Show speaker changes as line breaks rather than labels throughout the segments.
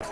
Oh,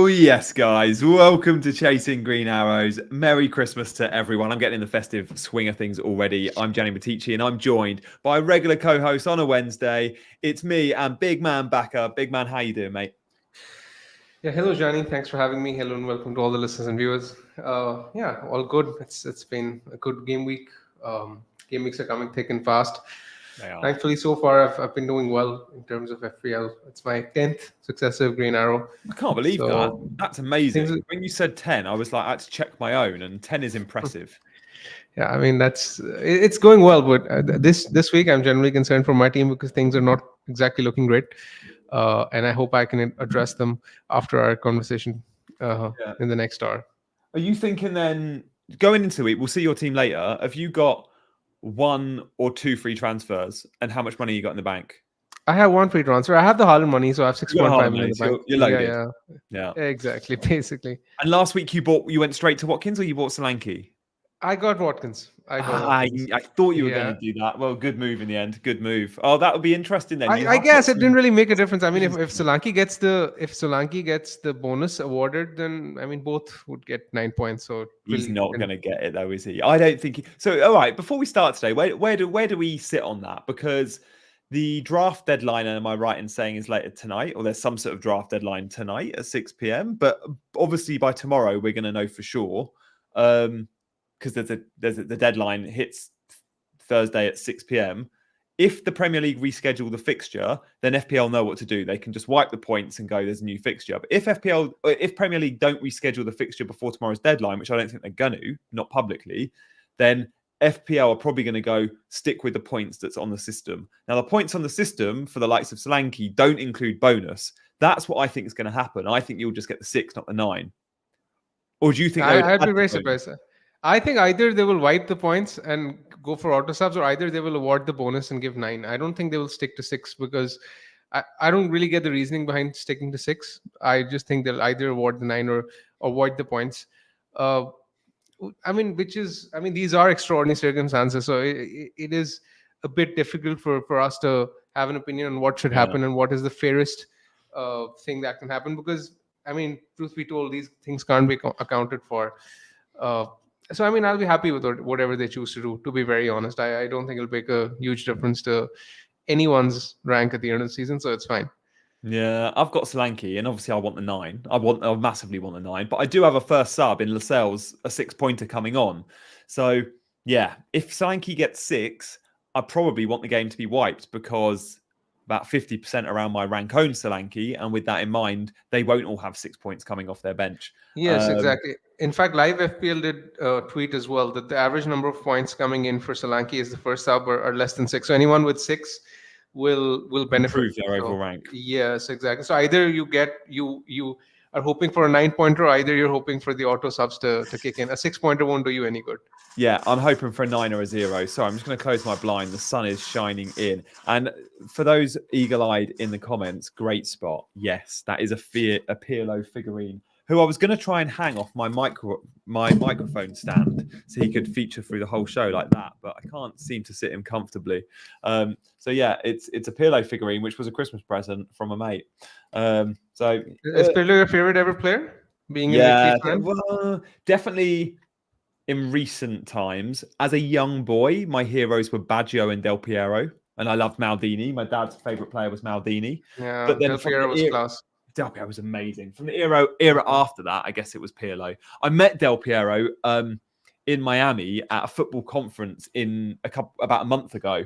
yes, guys. Welcome to Chasing Green Arrows. Merry Christmas to everyone. I'm getting in the festive swing of things already. I'm Gianni Mattici, and I'm joined by a regular co-host on a Wednesday. It's me and Big Man Backer. Big Man, how you doing, mate?
Yeah, hello, Johnny. Thanks for having me. Hello, and welcome to all the listeners and viewers. Yeah, all good. It's been a good game week. Game weeks are coming thick and fast.
They are.
Thankfully, so far I've been doing well in terms of FPL. It's my 10th successive Green Arrow.
I can't believe that.
So
That's amazing.
things.
When you said 10, I was like, I had to check my own, and 10 is impressive.
Yeah, I mean it's going well, but this week I'm generally concerned for my team because things are not exactly looking great, and I hope I can address them after our conversation in the next hour.
Are you thinking then, going into it, we'll see your team later, have you got 1 or 2 free transfers, and how much money you got in the bank?
I have one free transfer. I have the Haaland money, so I have
You got
6.5
Haaland
million in the
money,
bank.
so you're loaded.
Yeah, exactly. Basically,
And last week you went straight to Watkins, or you bought Solanke?
I got Watkins.
I thought you were going to do that. Well, good move in the end. Good move. Oh, that would be interesting then.
I guess it didn't really make a difference. I mean, if Solanke gets the bonus awarded, then I mean both would get 9 points. So
he's not going to get it though, is he? I don't think. So, all right. Before we start today, where do we sit on that? Because the draft deadline, am I right in saying, is later tonight, or there's some sort of draft deadline tonight at 6 p.m. But obviously by tomorrow we're going to know for sure. Because the deadline hits Thursday at 6 p.m. If the Premier League reschedule the fixture, then FPL know what to do. They can just wipe the points and go, there's a new fixture. But if Premier League don't reschedule the fixture before tomorrow's deadline, which I don't think they're going to, not publicly, then FPL are probably going to go stick with the points that's on the system. Now, the points on the system for the likes of Solanke don't include bonus. That's what I think is going to happen. I think you'll just get the 6, not the 9. Or do you think
I'd be very surprised? I think either they will wipe the points and go for auto subs, or either they will award the bonus and give 9. I don't think they will stick to 6 because I don't really get the reasoning behind sticking to 6. I just think they'll either award the 9 or avoid the points. I mean, these are extraordinary circumstances, so it is a bit difficult for us to have an opinion on what should happen and what is the fairest thing that can happen. Because I mean, truth be told, these things can't be accounted for. So, I mean, I'll be happy with whatever they choose to do, to be very honest. I don't think it'll make a huge difference to anyone's rank at the end of the season, so it's fine.
Yeah, I've got Solanke, and obviously I want the 9. I massively want the 9, but I do have a first sub in Lascelles, a 6-pointer coming on. So, yeah, if Solanke gets 6, I probably want the game to be wiped because about 50% around my rank own Solanke, and with that in mind, they won't all have 6 points coming off their bench.
Yes, exactly. In fact, Live FPL did tweet as well that the average number of points coming in for Solanke is the first sub are less than 6. So anyone with 6 will benefit.
Improve their overall rank.
Yes, exactly. So either you are hoping for a 9-pointer, or either you're hoping for the auto subs to kick in. A 6-pointer won't do you any good.
Yeah, I'm hoping for a 9 or a 0. So I'm just going to close my blind. The sun is shining in. And for those eagle-eyed in the comments, great spot. Yes, that is a Pirlo figurine who I was going to try and hang off my microphone stand so he could feature through the whole show like that, but I can't seem to sit him comfortably. So yeah, it's a Pirlo figurine, which was a Christmas present from a mate.
Is Pirlo your favorite ever player?
Definitely. In recent times, as a young boy, my heroes were Baggio and Del Piero, and I loved Maldini. My dad's favorite player was Maldini.
Yeah, but then Del Piero was class.
Del Piero was amazing. From the era after that, I guess it was Pirlo. I met Del Piero in Miami at a football conference about a month ago.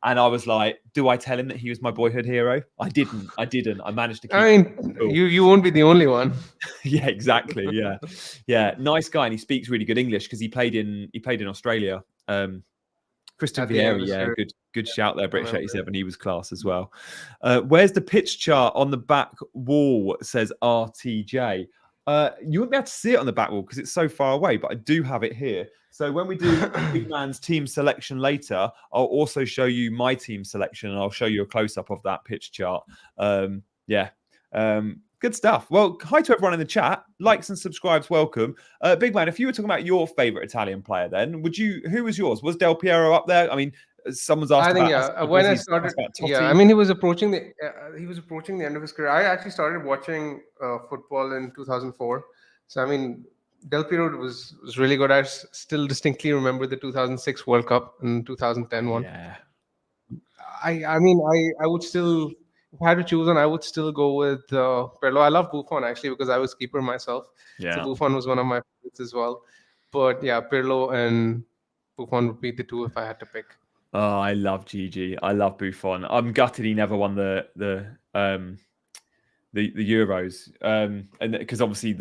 And I was like, do I tell him that he was my boyhood hero? I didn't. I managed to keep
him cool. You won't be the only one.
Yeah, exactly. Yeah. Yeah. Nice guy. And he speaks really good English because he played in Australia Christian
at the end of
Vieri,
his
yeah,
career.
good shout there,
I
British
remember.
87. He was class as well. Where's the pitch chart on the back wall? Says RTJ. You won't be able to see it on the back wall because it's so far away, but I do have it here. So when we do Big Man's team selection later, I'll also show you my team selection and I'll show you a close up of that pitch chart. Yeah. Good stuff. Well, hi to everyone in the chat. Likes and subscribes, welcome. Big Man, if you were talking about your favorite Italian player, then who was yours? Was Del Piero up there? I mean, someone's asked
I think
about
when I
asked
started,
about
yeah, I
Totti.
mean he was approaching the end of his career. I actually started watching football in 2004. So I mean, Del Piero was really good. Still distinctly remember the 2006 World Cup and 2010 one.
Yeah.
I mean I would still, if I had to choose one, I would still go with Pirlo. I love Buffon actually because I was keeper myself. So
Yeah.
Buffon was one of my favorites as well. But yeah, Pirlo and Buffon would be the two if I had to pick.
Oh, I love Gigi. I love Buffon. I'm gutted he never won the Euros, and because obviously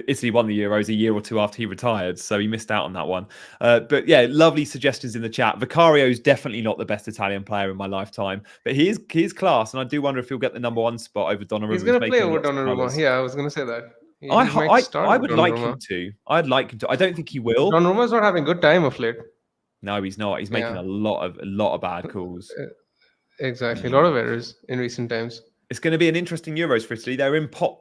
Italy won the Euros a year or two after he retired, so he missed out on that one. But yeah, lovely suggestions in the chat. Vicario is definitely not the best Italian player in my lifetime, but he is class, and I do wonder if he'll get the number one spot over Donnarumma.
He's gonna play
making
over
lots of
Donnarumma.
colours.
Yeah, I was gonna say that. He might start
I
with
would like
Donnarumma.
him to. I'd like him to. I don't think he will.
Donnarumma's not having a good time of late.
No, he's not. He's making a lot of bad calls.
Exactly, a lot of errors in recent times.
It's going to be an interesting Euros for Italy. They're in pot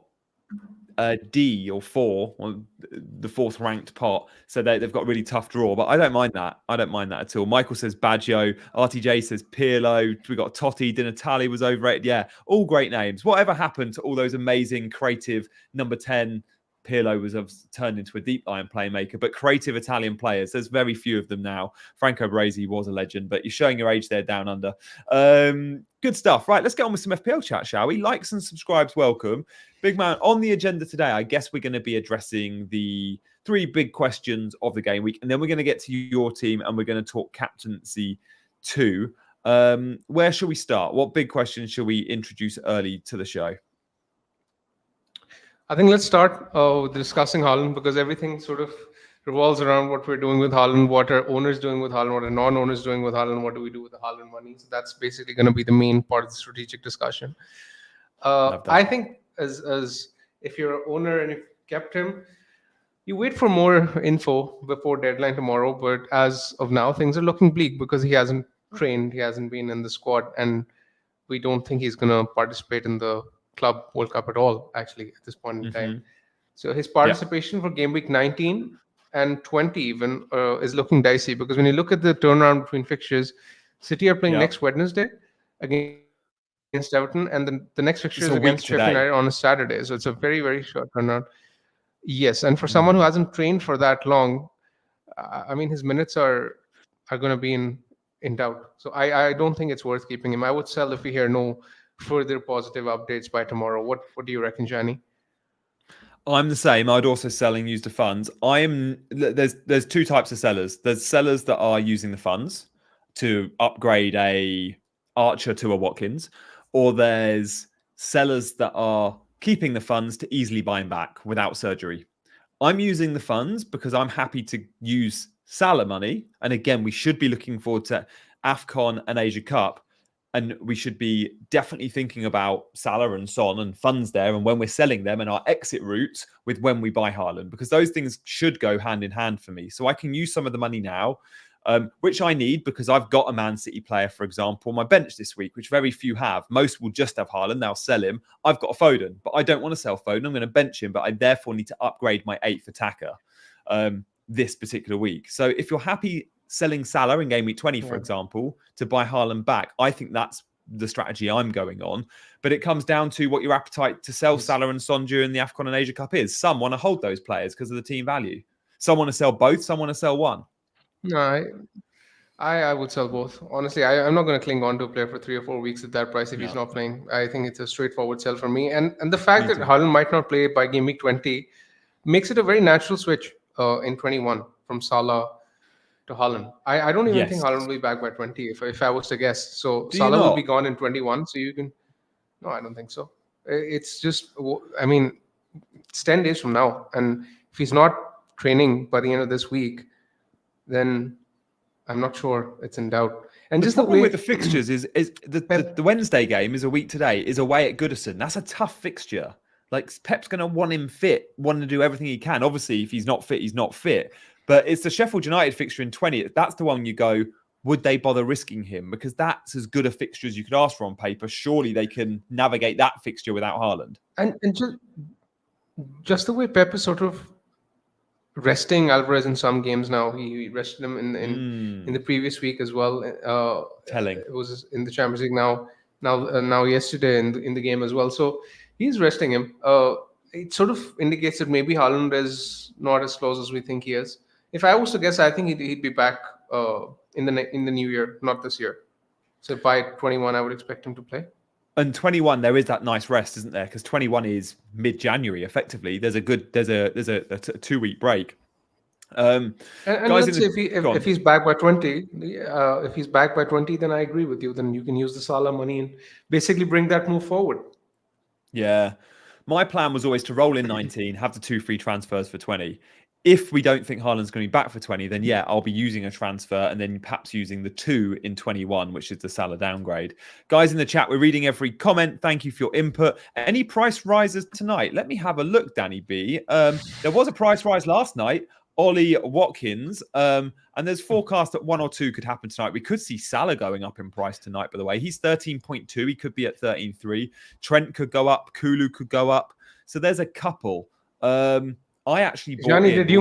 D or 4, or the 4th ranked pot, so they've got a really tough draw. But I don't mind that. I don't mind that at all. Michael says Baggio. RTJ says Pirlo. We got Totti. Di Natale was overrated. Yeah, all great names. Whatever happened to all those amazing, creative number 10? Pirlo was turned into a deep line playmaker, but creative Italian players, there's very few of them now. Franco Baresi was a legend, but you're showing your age there down under. Good stuff. Right, let's get on with some FPL chat, shall we? Likes and subscribes, welcome. Big Man, on the agenda today, I guess we're going to be addressing the 3 big questions of the game week, and then we're going to get to your team, and we're going to talk captaincy too. Where shall we start? What big questions shall we introduce early to the show?
I think let's start with discussing Haaland, because everything sort of revolves around what we're doing with Haaland, what are owners doing with Haaland, what are non-owners doing with Haaland, what do we do with the Haaland money. So that's basically going to be the main part of the strategic discussion. I think as if you're an owner and you've kept him, you wait for more info before deadline tomorrow. But as of now, things are looking bleak because he hasn't trained, he hasn't been in the squad, and we don't think he's going to participate in the Club World Cup at all, actually, at this point in time. So his participation for game week 19 and 20 even is looking dicey, because when you look at the turnaround between fixtures, City are playing next Wednesday against Everton, and then the next fixture is against Sheffield United on a Saturday. So it's a very, very short turnaround. Yes, and for someone who hasn't trained for that long, I mean, his minutes are going to be in doubt. So I don't think it's worth keeping him. I would sell if we hear no further positive updates by tomorrow. What do you reckon, Gianni?
I'm the same. I'd also sell and use the funds. There's 2 types of sellers. There's sellers that are using the funds to upgrade a Archer to a Watkins, or there's sellers that are keeping the funds to easily buy him back without surgery. I'm using the funds because I'm happy to use Salah money. And again, we should be looking forward to AFCON and Asia Cup. And we should be definitely thinking about Salah and Son and funds there, and when we're selling them, and our exit routes with when we buy Haaland, because those things should go hand in hand for me. So I can use some of the money now, which I need because I've got a Man City player, for example, on my bench this week, which very few have. Most will just have Haaland. They'll sell him. I've got a Foden, but I don't want to sell Foden. I'm going to bench him, but I therefore need to upgrade my 8th attacker this particular week. So if you're happy selling Salah in game week 20, for example, to buy Haaland back, I think that's the strategy I'm going on. But it comes down to what your appetite to sell Salah and Son during the AFCON and Asia Cup is. Some want to hold those players because of the team value. Some want to sell both. Some want to sell one.
No, I would sell both. Honestly, I'm not going to cling on to a player for 3 or 4 weeks at that price if he's not playing. I think it's a straightforward sell for me. And the fact that Haaland might not play by game week 20 makes it a very natural switch in 21 from Salah to Haaland. I don't even think Haaland will be back by 20 if I was to guess. So Salah will be gone in 21. So you can... No, I don't think so. It's just... I mean, it's 10 days from now. And if he's not training by the end of this week, then I'm not sure it's in doubt. And
The
just the
problem
way
with the fixtures is
Pep,
the Wednesday game is a week today, is away at Goodison. That's a tough fixture. Like Pep's going to want him fit, want to do everything he can. Obviously, if he's not fit, he's not fit. But it's the Sheffield United fixture in 20. That's the one you go, would they bother risking him? Because that's as good a fixture as you could ask for on paper. Surely they can navigate that fixture without Haaland.
and just the way Pep is sort of resting Alvarez in some games now. He rested him in the previous week as well.
Telling.
It was in the Champions League now yesterday in the game as well. So he's resting him. It sort of indicates that maybe Haaland is not as close as we think he is. If I was to guess, I think he'd be back in the new year, not this year. So by 21, I would expect him to play.
And 21, there is that nice rest, isn't there? Because 21 is mid-January, effectively. There's a 2-week break.
And let's say if he's back by 20, if he's back by 20, then I agree with you. Then you can use the Salah money and basically bring that move forward.
Yeah. My plan was always to roll in 19, have the 2 free transfers for 20. If we don't think Haaland's going to be back for 20, then yeah, I'll be using a transfer and then perhaps using the 2 in 21, which is the Salah downgrade. Guys in the chat, we're reading every comment. Thank you for your input. Any price rises tonight? Let me have a look, Danny B. There was a price rise last night. Ollie Watkins, and there's forecast that 1 or 2 could happen tonight. We could see Salah going up in price tonight, by the way. He's 13.2. He could be at 13.3. Trent could go up. Kulu could go up. So there's a couple. I actually bought
Johnny, did you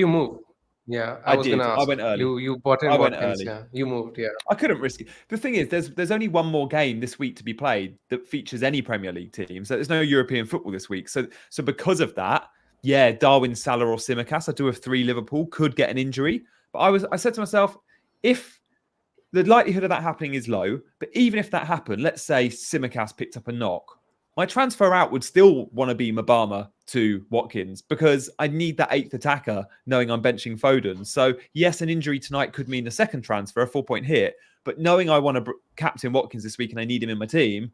move? Yeah, I was going to ask.
I went early.
You bought in
I went
Watkins,
early.
yeah. You moved, yeah.
I couldn't risk it. The thing is, there's only one more game this week to be played that features any Premier League team. So there's no European football this week. So because of that, yeah, Darwin, Salah or Tsimikas, I do have 3 Liverpool, could get an injury. But I said to myself, if the likelihood of that happening is low, but even if that happened, let's say Tsimikas picked up a knock, my transfer out would still want to be Mabama to Watkins because I need that 8th attacker knowing I'm benching Foden. So yes, an injury tonight could mean the second transfer, a 4-point hit, but knowing I want to captain Watkins this week and I need him in my team,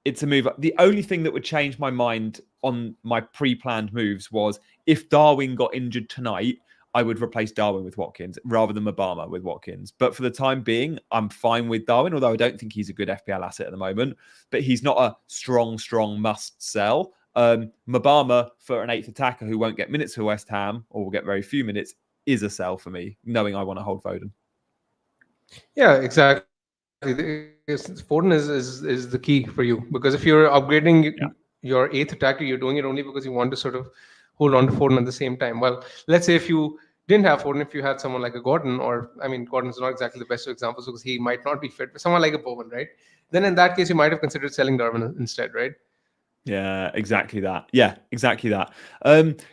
it's a move. The only thing that would change my mind on my pre-planned moves was if Darwin got injured tonight, I would replace Darwin with Watkins rather than Mabama with Watkins. But for the time being, I'm fine with Darwin, although I don't think he's a good FPL asset at the moment. But he's not a strong must sell. Mabama for an 8th attacker who won't get minutes for West Ham or will get very few minutes is a sell for me, knowing I want to hold Foden.
Yeah, exactly. Foden is the key for you because if you're upgrading your 8th attacker, you're doing it only because you want to sort of hold on to Foden at the same time. Well, let's say if you didn't have Foden, if you had someone like a Gordon, or I mean, Gordon's not exactly the best of examples because he might not be fit, but someone like a Bowen, right? Then in that case, you might have considered selling Darwin instead, right?
Yeah, exactly that. Yeah, exactly that.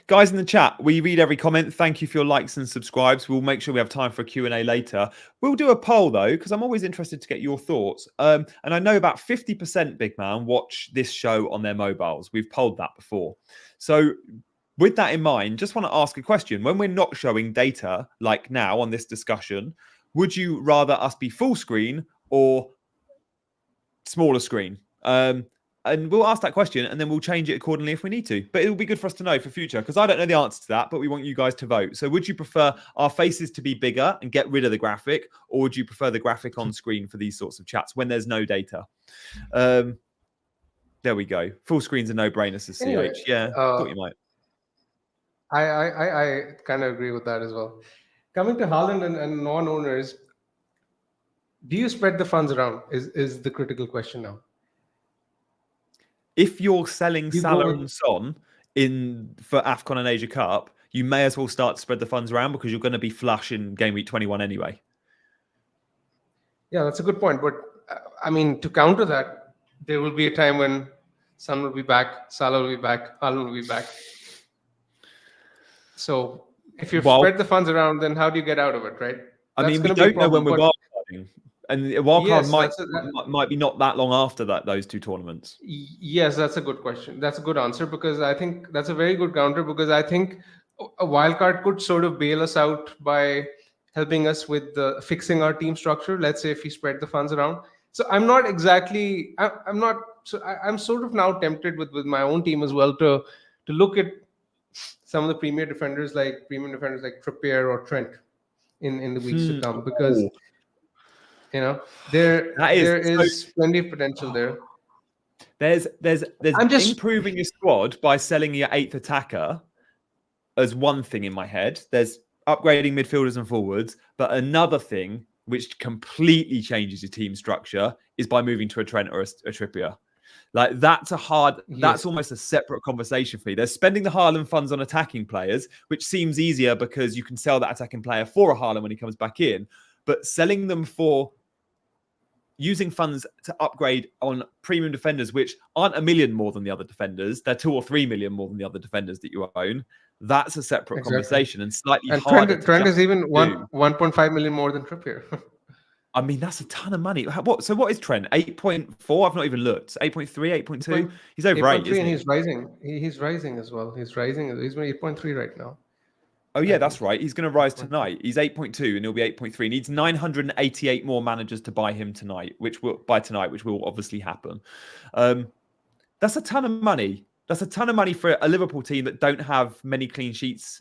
Guys in the chat, we read every comment. Thank you for your likes and subscribes. We'll make sure we have time for a Q&A later. We'll do a poll, though, because I'm always interested to get your thoughts. And I know about 50%, big man, watch this show on their mobiles. We've polled that before. So with that in mind, just want to ask a question. When we're not showing data, like now on this discussion, would you rather us be full screen or smaller screen? And we'll ask that question and then we'll change it accordingly if we need to. But it'll be good for us to know for future because I don't know the answer to that, but we want you guys to vote. So would you prefer our faces to be bigger and get rid of the graphic, or would you prefer the graphic on screen for these sorts of chats when there's no data? There we go. Full screen's a no-brainer, says
Anyway,
CH. Yeah, thought you might.
I kind of agree with that as well. Coming to Haaland and non-owners, do you spread the funds around is the critical question now.
If you're selling Salah and Son for AFCON and Asia Cup, you may as well start to spread the funds around because you're going to be flush in game week 21 anyway.
Yeah, that's a good point. But I mean, to counter that, there will be a time when Son will be back, Salah will be back, Haaland will be back. So if you spread the funds around, then how do you get out of it, right?
I mean, we don't know when we're wildcarding. And wildcard might be not that long after those 2 tournaments.
Yes, that's a good question. That's a good answer because I think that's a very good counter because I think a wildcard could sort of bail us out by helping us with fixing our team structure. Let's say if we spread the funds around. So I'm not exactly. I'm sort of now tempted with my own team as well to look at some of the premium defenders like Trippier or Trent. in the weeks to come, because
Oh,
there
that is
there
so.
is plenty of potential there.
There's
I'm just
improving your squad by selling your 8th attacker as one thing in my head. There's upgrading midfielders and forwards, but another thing which completely changes your team structure is by moving to a Trent or a Trippier. Like that's
yes,
almost a separate conversation for me. They're spending the Haaland funds on attacking players, which seems easier because you can sell that attacking player for a Haaland when he comes back in, but selling them for using funds to upgrade on premium defenders, which aren't a million more than the other defenders, they're 2 or 3 million more than the other defenders that you own. That's a separate
exactly.
conversation and slightly
And
harder to
Trent is even
do.
1.5 million more than Trippier.
I mean, that's a ton of money. What is Trent? 8.4? I've not even looked. 8.3, 8.2? He's over 8,
8.3,
isn't
and
he?
he's rising. He's rising as well. He's rising. He's 8.3 right now.
Oh, yeah, that's right. He's going to rise
8.3.
tonight. He's 8.2 and he'll be 8.3. He needs 988 more managers to buy him tonight, which will obviously happen. That's a ton of money. That's a ton of money for a Liverpool team that don't have many clean sheets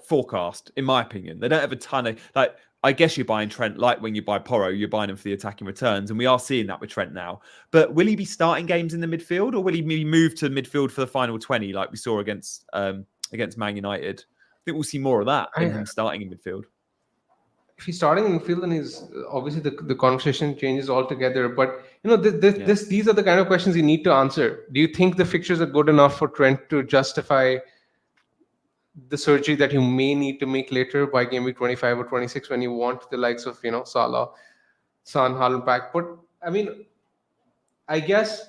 forecast, in my opinion. They don't have a ton of, like, I guess you're buying Trent like when you buy Porro, you're buying him for the attacking returns. And we are seeing that with Trent now. But will he be starting games in the midfield, or will he be moved to midfield for the final 20 like we saw against Man United? I think we'll see more of that than him starting in midfield.
If he's starting in midfield, then he's obviously the conversation changes altogether. But these are the kind of questions you need to answer. Do you think the fixtures are good enough for Trent to justify the surgery that you may need to make later by game week 25 or 26, when you want the likes of Salah, Son, Haaland back? But I mean, I guess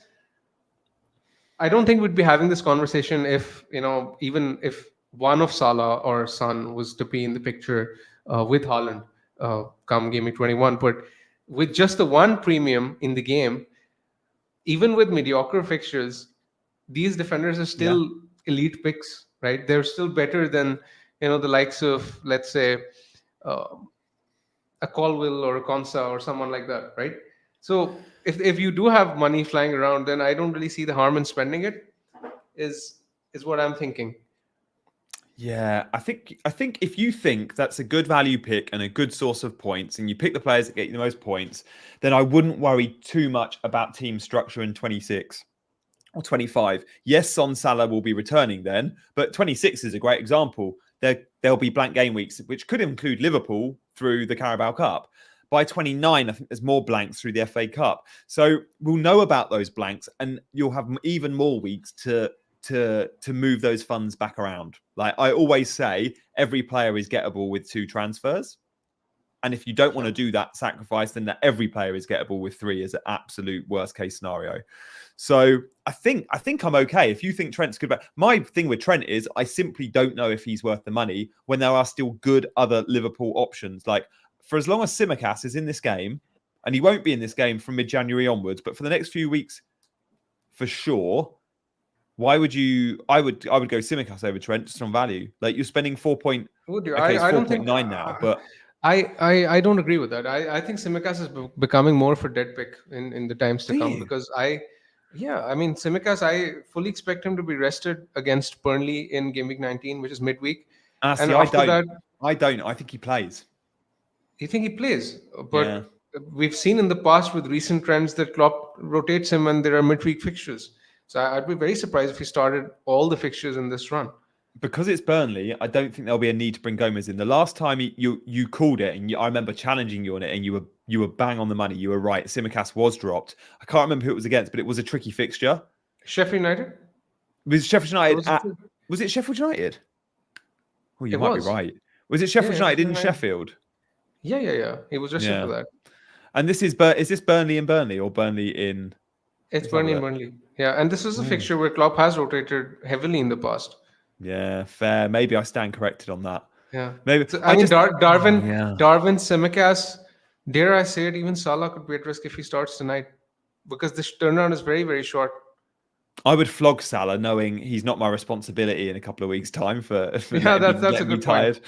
I don't think we'd be having this conversation if even if one of Salah or Son was to be in the picture with Haaland come game week 21. But with just the one premium in the game, even with mediocre fixtures, these defenders are still elite picks, right? They're still better than the likes of, let's say, a Colville or a Konsa or someone like that, right? So if you do have money flying around, then I don't really see the harm in spending it. Is what I'm thinking.
Yeah, I think if you think that's a good value pick and a good source of points, and you pick the players that get you the most points, then I wouldn't worry too much about team structure in 26 or 25. Yes, Son, Salah will be returning then, but 26 is a great example. There'll be blank game weeks, which could include Liverpool through the Carabao Cup. By 29, I think there's more blanks through the FA Cup. So we'll know about those blanks, and you'll have even more weeks to move those funds back around. Like I always say, every player is gettable with 2 transfers. And if you don't want to do that sacrifice, then that every player is gettable with 3 is an absolute worst case scenario. So I think I'm okay. If you think Trent's good, my thing with Trent is I simply don't know if he's worth the money when there are still good other Liverpool options. Like for as long as Tsimikas is in this game, and he won't be in this game from mid-January onwards, but for the next few weeks, for sure. Why would you? I would go Tsimikas over Trent just on value. Like you're spending 4. Okay, it's 4.9 now, but
I don't agree with that. I think Tsimikas is becoming more of a dead pick in the times to come, because I mean Tsimikas, I fully expect him to be rested against Burnley in game week 19, which is midweek.
And after that, I don't. I think he plays.
You think he plays? But we've seen in the past with recent trends that Klopp rotates him when there are midweek fixtures. So I'd be very surprised if he started all the fixtures in this run.
Because it's Burnley, I don't think there'll be a need to bring Gomez in. The last time you called it, and I remember challenging you on it, and you were bang on the money. You were right. Tsimikas was dropped. I can't remember who it was against, but it was a tricky fixture.
Sheffield United?
Was Sheffield United was it Sheffield United? Oh, you might be right. Was it Sheffield United in Sheffield?
Yeah. He was rested for that.
And is this Burnley in Burnley or Burnley in?
It's Burnley and Burnley. Yeah, and this is a fixture where Klopp has rotated heavily in the past.
Yeah, fair. Maybe I stand corrected on that.
Yeah,
maybe.
So, Darwin, Tsimikas, dare I say it, even Salah could be at risk if he starts tonight, because this turnaround is very, very short.
I would flog Salah, knowing he's not my responsibility in a couple of weeks' time for
that's a good
tired.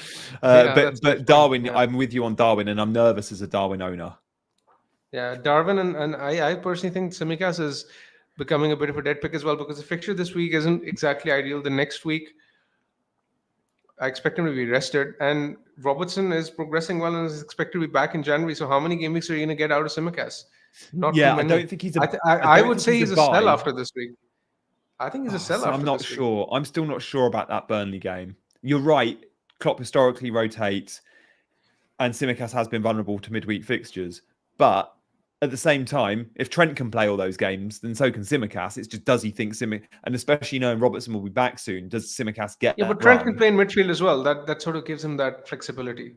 Point.
But Darwin, I'm with you on Darwin, and I'm nervous as a Darwin owner.
Yeah, Darwin, and I personally think Tsimikas is becoming a bit of a dead pick as well, because the fixture this week isn't exactly ideal. The next week, I expect him to be rested. And Robertson is progressing well and is expected to be back in January. So how many game weeks are you going to get out of Simicast? Not too
Yeah, I
many.
don't think he's
I would say he's a sell
buy.
after this week. I think he's a sell
So
after
I'm not
this week.
sure. I'm still not sure about that Burnley game. You're right. Klopp historically rotates, and Tsimikas has been vulnerable to midweek fixtures. But at the same time, if Trent can play all those games, then so can Tsimikas. It's just, does he think Tsimikas, and especially knowing Robertson will be back soon, does Tsimikas get
Yeah,
that
but Trent
run?
can play in midfield as well. That sort of gives him that flexibility.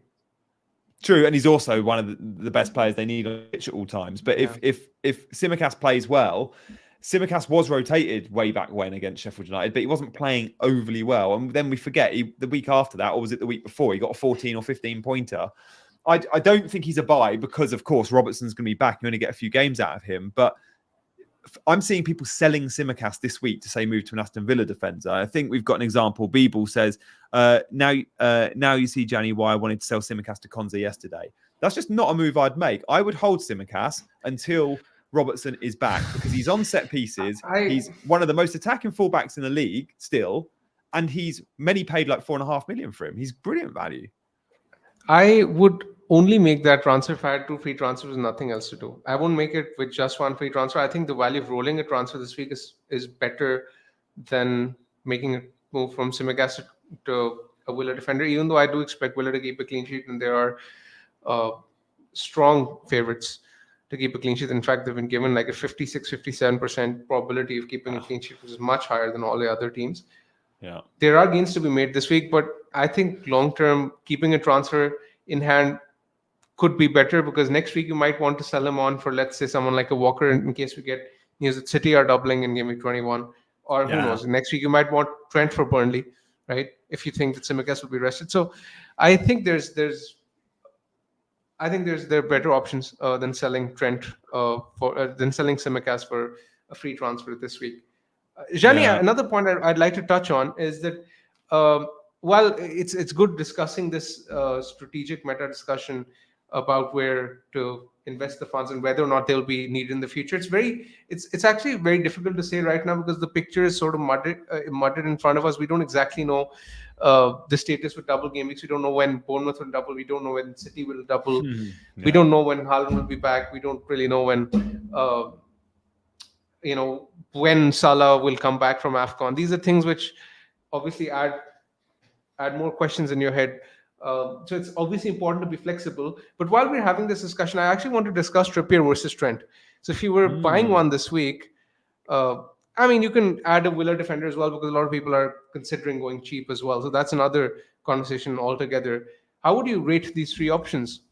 True, and he's also one of the best players they need on the pitch at all times. But
Yeah.
if Tsimikas plays well, Tsimikas was rotated way back when against Sheffield United, but he wasn't playing overly well. And then we forget the week after that, or was it the week before, he got a 14 or 15 pointer. I don't think he's a buy because, of course, Robertson's going to be back. You only get a few games out of him. But I'm seeing people selling Tsimikas this week to say move to an Aston Villa defender. I think we've got an example. Beeble says, now you see, Gianni, why I wanted to sell Tsimikas to Konza yesterday. That's just not a move I'd make. I would hold Tsimikas until Robertson is back because he's on set pieces. He's one of the most attacking fullbacks in the league still. And many paid like 4.5 million for him. He's brilliant value.
I would only make that transfer if I had two free transfers with nothing else to do. I won't make it with just one free transfer. I think the value of rolling a transfer this week is better than making a move from Tsimikas to a Villa defender, even though I do expect Villa to keep a clean sheet and there are strong favorites to keep a clean sheet. In fact, they've been given like a 56-57% probability of keeping a clean sheet, which is much higher than all the other teams.
Yeah,
there are gains to be made this week, but I think long term keeping a transfer in hand could be better because next week you might want to sell him on for, let's say, someone like a Walker in case we get news that City are doubling in game week 21, or who knows. Next week you might want Trent for Burnley, right? If you think that Tsimikas will be rested. So I think there are better options than selling Trent than selling Tsimikas for a free transfer this week. Gianni, another point I'd like to touch on is that while it's good discussing this strategic meta discussion about where to invest the funds and whether or not they'll be needed in the future, it's actually very difficult to say right now because the picture is sort of mudded in front of us. We don't exactly know the status with double game weeks. We don't know when Bournemouth will double. We don't know when City will double. We don't know when Haaland will be back. We don't really know when. When Salah will come back from AFCON. These are things which obviously add more questions in your head. So it's obviously important to be flexible. But while we're having this discussion, I actually want to discuss Trippier versus Trent. So if you were buying one this week, you can add a Villa defender as well because a lot of people are considering going cheap as well. So that's another conversation altogether. How would you rate these three options?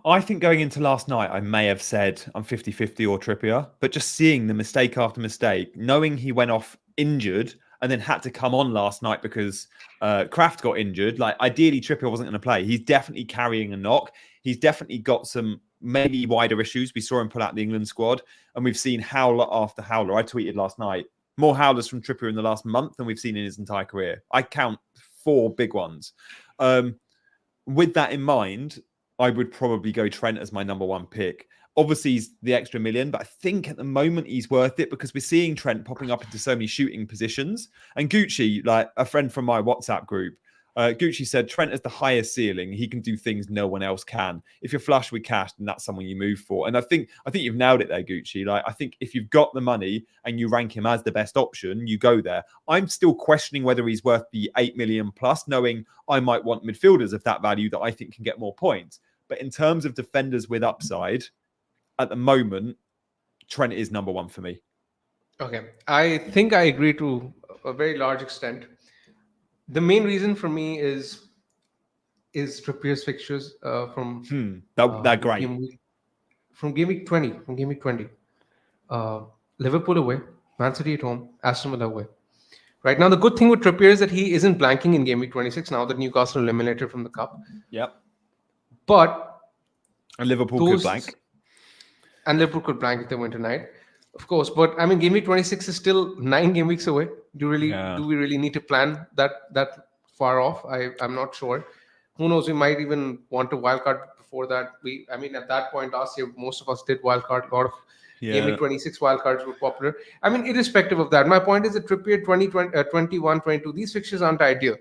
I think going into last night, I may have said I'm 50-50 or Trippier, but just seeing the mistake after mistake, knowing he went off injured and then had to come on last night because Kraft got injured, like ideally Trippier wasn't going to play. He's definitely carrying a knock. He's definitely got some maybe wider issues. We saw him pull out the England squad and we've seen howler after howler. I tweeted last night, more howlers from Trippier in the last month than we've seen in his entire career. I count 4 big ones. With that in mind, I would probably go Trent as my number 1 pick. Obviously, he's the extra million, but I think at the moment he's worth it because we're seeing Trent popping up into so many shooting positions. And Gucci, like a friend from my WhatsApp group, Gucci said Trent has the highest ceiling. He can do things no one else can. If you're flush with cash, then that's someone you move for. And I think you've nailed it there, Gucci. Like I think if you've got the money and you rank him as the best option, you go there. I'm still questioning whether he's worth the 8 million plus, knowing I might want midfielders of that value that I think can get more points. But in terms of defenders with upside, at the moment, Trent is number 1 for me.
Okay. I think I agree to a very large extent. The main reason for me is Trippier's fixtures from
they're great.
From game week 20. Liverpool away, Man City at home, Aston Villa away. Right now, the good thing with Trippier is that he isn't blanking in game week 26 now that Newcastle eliminated from the cup.
Yep.
But
Liverpool could blank.
And Liverpool could blank if they win tonight, of course. But game week 26 is still 9 game weeks away. Do we really need to plan that far off? I'm not sure. Who knows? We might even want to wildcard before that. At that point last year, most of us did wildcard. A lot of Game week 26 wildcards were popular. I mean, irrespective of that, my point is that Trippier 21, 22, these fixtures aren't ideal.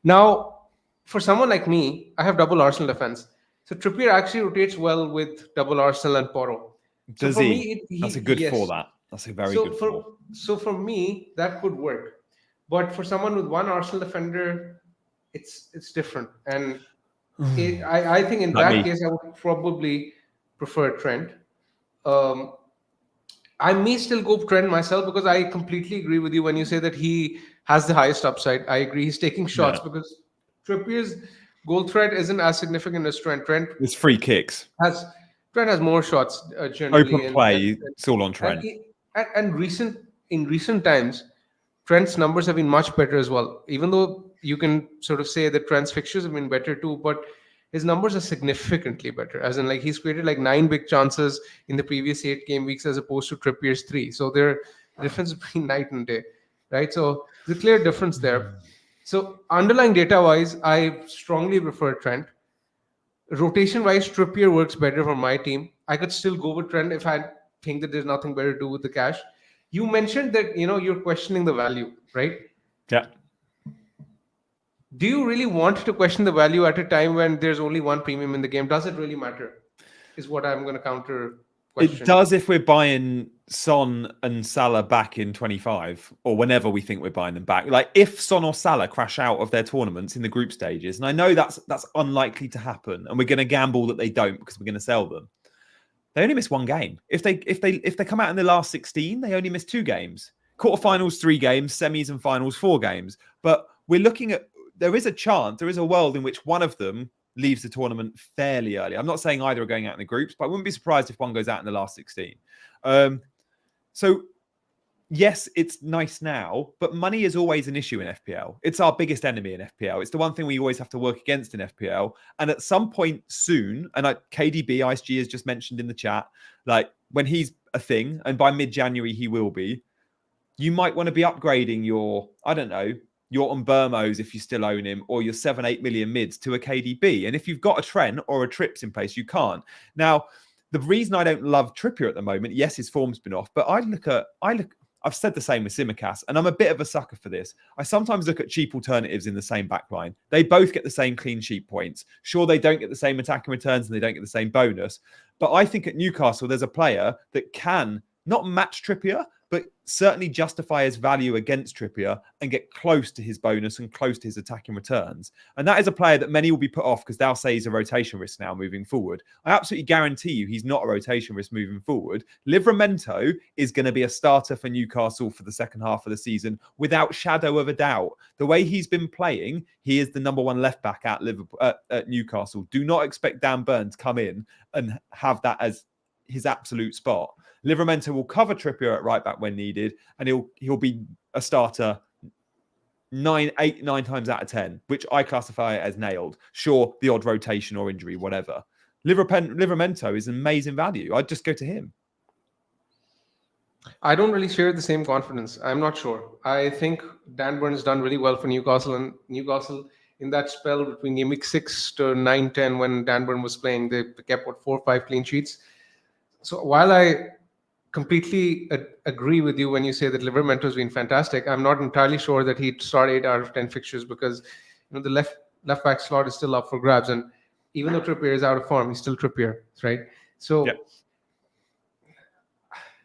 Now, for someone like me, I have double Arsenal defense. So Trippier actually rotates well with double Arsenal and Porro. So
Does
for
he?
me,
That's a good
yes.
for that. That's a very good for.
So for me, that could work. But for someone with one Arsenal defender, it's different. And I think in that case, I would probably prefer Trent. I may still go Trent myself because I completely agree with you when you say that he has the highest upside. I agree. He's taking shots because Trippier's goal threat isn't as significant as Trent.
It's free kicks.
Trent has more shots generally.
Open play, it's all on Trent.
And in recent times, Trent's numbers have been much better as well. Even though you can sort of say that Trent's fixtures have been better too, but his numbers are significantly better. As in, like, he's created like 9 big chances in the previous 8 game weeks as opposed to Trippier's 3. So the difference between night and day, right? So there's a clear difference there. So underlying data wise, I strongly prefer Trent. Rotation wise, Trippier works better for my team. I could still go with Trent if I think that there's nothing better to do with the cash. You mentioned that you're questioning the value, right?
Yeah.
Do you really want to question the value at a time when there's only one premium in the game? Does it really matter? Is what I'm going to counter question.
It does if we're buying Son and Salah back in 25 or whenever we think we're buying them back. Like if Son or Salah crash out of their tournaments in the group stages, and I know that's unlikely to happen, and we're going to gamble that they don't because we're going to sell them. They only miss one game. If they come out in the last 16, they only miss 2 games. Quarterfinals 3 games, semis and finals 4 games. But we're looking at there is a chance, there is a world in which one of them leaves the tournament fairly early. I'm not saying either are going out in the groups, but I wouldn't be surprised if one goes out in the last 16. So yes, it's nice now, but money is always an issue in FPL. It's our biggest enemy in FPL. It's the one thing we always have to work against in FPL. And at some point soon, and KDB, ISG has just mentioned in the chat, like when he's a thing, and by mid-January he will be, you might want to be upgrading your, I don't know, your Umbermos if you still own him, or your 7-8 million mids to a KDB. And if you've got a Trent or a Trips in place, you can't. Now, the reason I don't love Trippier at the moment, yes, his form's been off, but I've said the same with Simicast, and I'm a bit of a sucker for this. I sometimes look at cheap alternatives in the same backline. They both get the same clean sheet points. Sure, they don't get the same attacking returns and they don't get the same bonus. But I think at Newcastle, there's a player that can not match Trippier, but certainly justify his value against Trippier and get close to his bonus and close to his attacking returns. And that is a player that many will be put off because they'll say he's a rotation risk now moving forward. I absolutely guarantee you he's not a rotation risk moving forward. Livramento is going to be a starter for Newcastle for the second half of the season without shadow of a doubt. The way he's been playing, he is the number 1 left back at Newcastle. Do not expect Dan Burn to come in and have that as his absolute spot. Livramento will cover Trippier at right back when needed, and he'll be a starter 9 times out of 10, which I classify as nailed. Sure, the odd rotation or injury, whatever. Livramento is amazing value. I'd just go to him.
I don't really share the same confidence. I'm not sure. I think Dan Burn has done really well for Newcastle, and Newcastle in that spell between game week 6 to 9-10 when Dan Burn was playing, they kept 4 or 5 clean sheets. So while I completely agree with you when you say that Livramento has been fantastic, I'm not entirely sure that he'd start 8 out of 10 fixtures because the left back slot is still up for grabs, and even though Trippier is out of form, he's still Trippier, right? So, yep.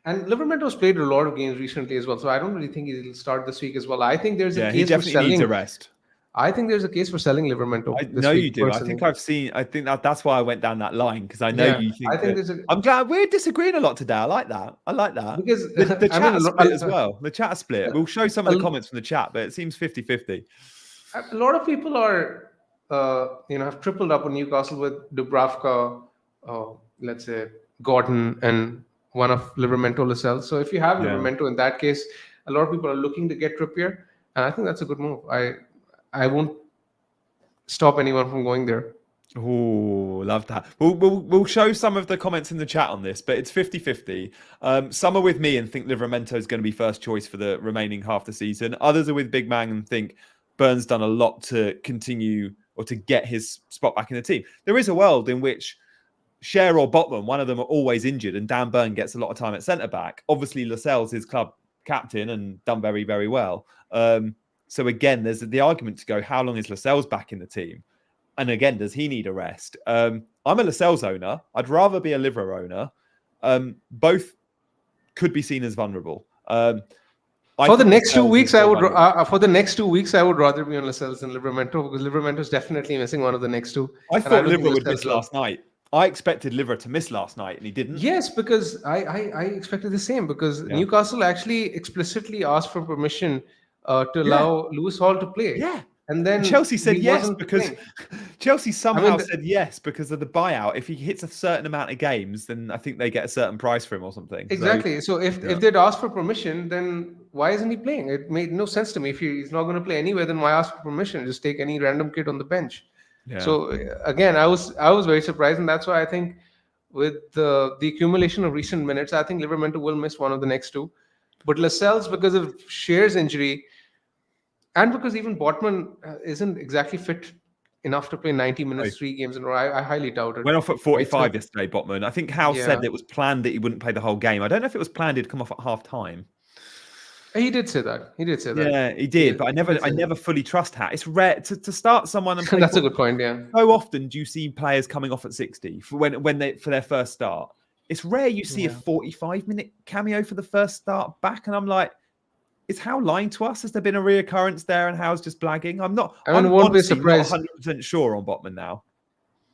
And Livermento's played a lot of games recently as well, so I don't really think he'll start this week as well. I think there's a case for selling.
He definitely needs a rest.
I think there's a case for selling Livramento.
I know you do. Personally. I think that's why I went down that line because I know you think.
I think
I'm glad we're disagreeing a lot today. I like that.
Because
the chat split as well. The chat split. We'll show some of the comments from the chat, but it seems 50-50.
A lot of people are, have tripled up on Newcastle with Dubravka, let's say Gordon, and one of Livramento Lascelles. So if you have Livramento in that case, a lot of people are looking to get Trippier, and I think that's a good move. I won't stop anyone from going there.
Oh, love that. We'll show some of the comments in the chat on this, but it's 50-50. Some are with me and think Livramento is going to be first choice for the remaining half the season. Others are with Big Man and think Burns done a lot to continue or to get his spot back in the team. There is a world in which Cher or Botman, one of them are always injured, and Dan Burn gets a lot of time at centre back. Obviously, Lascelles his club captain and done very, very well. So again, there's the argument to go: how long is Lascelles back in the team? And again, does he need a rest? I'm a Lascelles owner. I'd rather be a Livra owner. Both could be seen as vulnerable.
For the next 2 weeks, I would rather be on Lascelles than Livramento, because Livramento is definitely missing one of the next two.
I thought Livra would miss last night. I expected Livra to miss last night, and he didn't.
Yes, because I expected the same, because Newcastle actually explicitly asked for permission to allow Lewis Hall to play.
Yeah.
And then
Chelsea said yes because Chelsea somehow said yes because of the buyout. If he hits a certain amount of games, then I think they get a certain price for him or something.
Exactly. So if they'd asked for permission, then why isn't he playing? It made no sense to me. If he's not going to play anywhere, then why ask for permission? Just take any random kid on the bench. Yeah. So again, I was very surprised, and that's why I think with the accumulation of recent minutes, I think Livramento will miss one of the next two. But Lascelles, because of Cher's injury, and because even Botman isn't exactly fit enough to play 90 minutes, 3 games in a row, I highly doubt it.
Went off at 45 yesterday, Botman. I think Hal said it was planned that he wouldn't play the whole game. I don't know if it was planned he'd come off at half time.
He did say that.
Yeah, he did. But I never fully trust Hal. It's rare to start someone and play.
That's a good point. Yeah.
So often do you see players coming off at 60 for their first start. It's rare you see a 45-minute cameo for the first start back, and I'm like, is Hal lying to us? Has there been a reoccurrence there and Hal's just blagging? I'm not 100% sure on Botman now.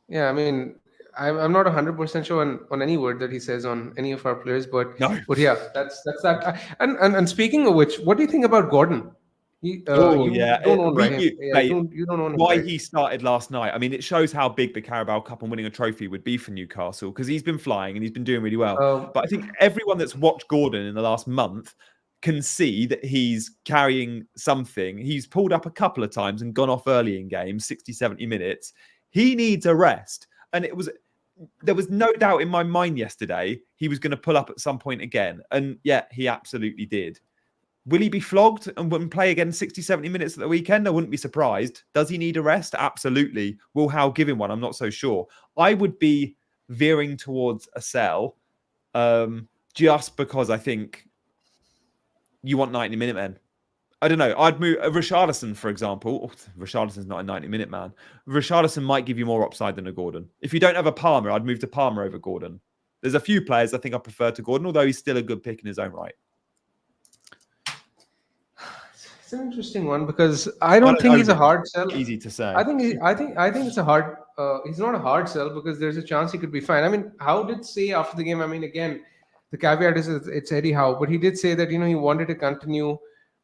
Yeah, I mean, I'm not 100% sure on any word that he says on any of our players, but yeah, that's that. And speaking of which, what do you think about Gordon? You don't own Raheem. You don't own him.
Why he started last night? I mean, it shows how big the Carabao Cup and winning a trophy would be for Newcastle, because he's been flying and he's been doing really well. But I think everyone that's watched Gordon in the last month can see that he's carrying something. He's pulled up a couple of times and gone off early in games, 60, 70 minutes. He needs a rest. And there was no doubt in my mind yesterday he was going to pull up at some point again. And yeah, he absolutely did. Will he be flogged and wouldn't play again 60, 70 minutes at the weekend? I wouldn't be surprised. Does he need a rest? Absolutely. Will Hal give him one? I'm not so sure. I would be veering towards a sell just because I think you want 90-minute men. I don't know. I'd move Richarlison, for example. Richarlison's not a 90-minute man. Richarlison might give you more upside than a Gordon. If you don't have a Palmer, I'd move to Palmer over Gordon. There's a few players I think I prefer to Gordon, although he's still a good pick in his own right.
It's an interesting one, because I don't think he's a hard sell.
Easy to say.
I think it's a hard. He's not a hard sell, because there's a chance he could be fine. I mean, Howe did say after the game. I mean, again, the caveat is it's Eddie Howe, but he did say that he wanted to continue,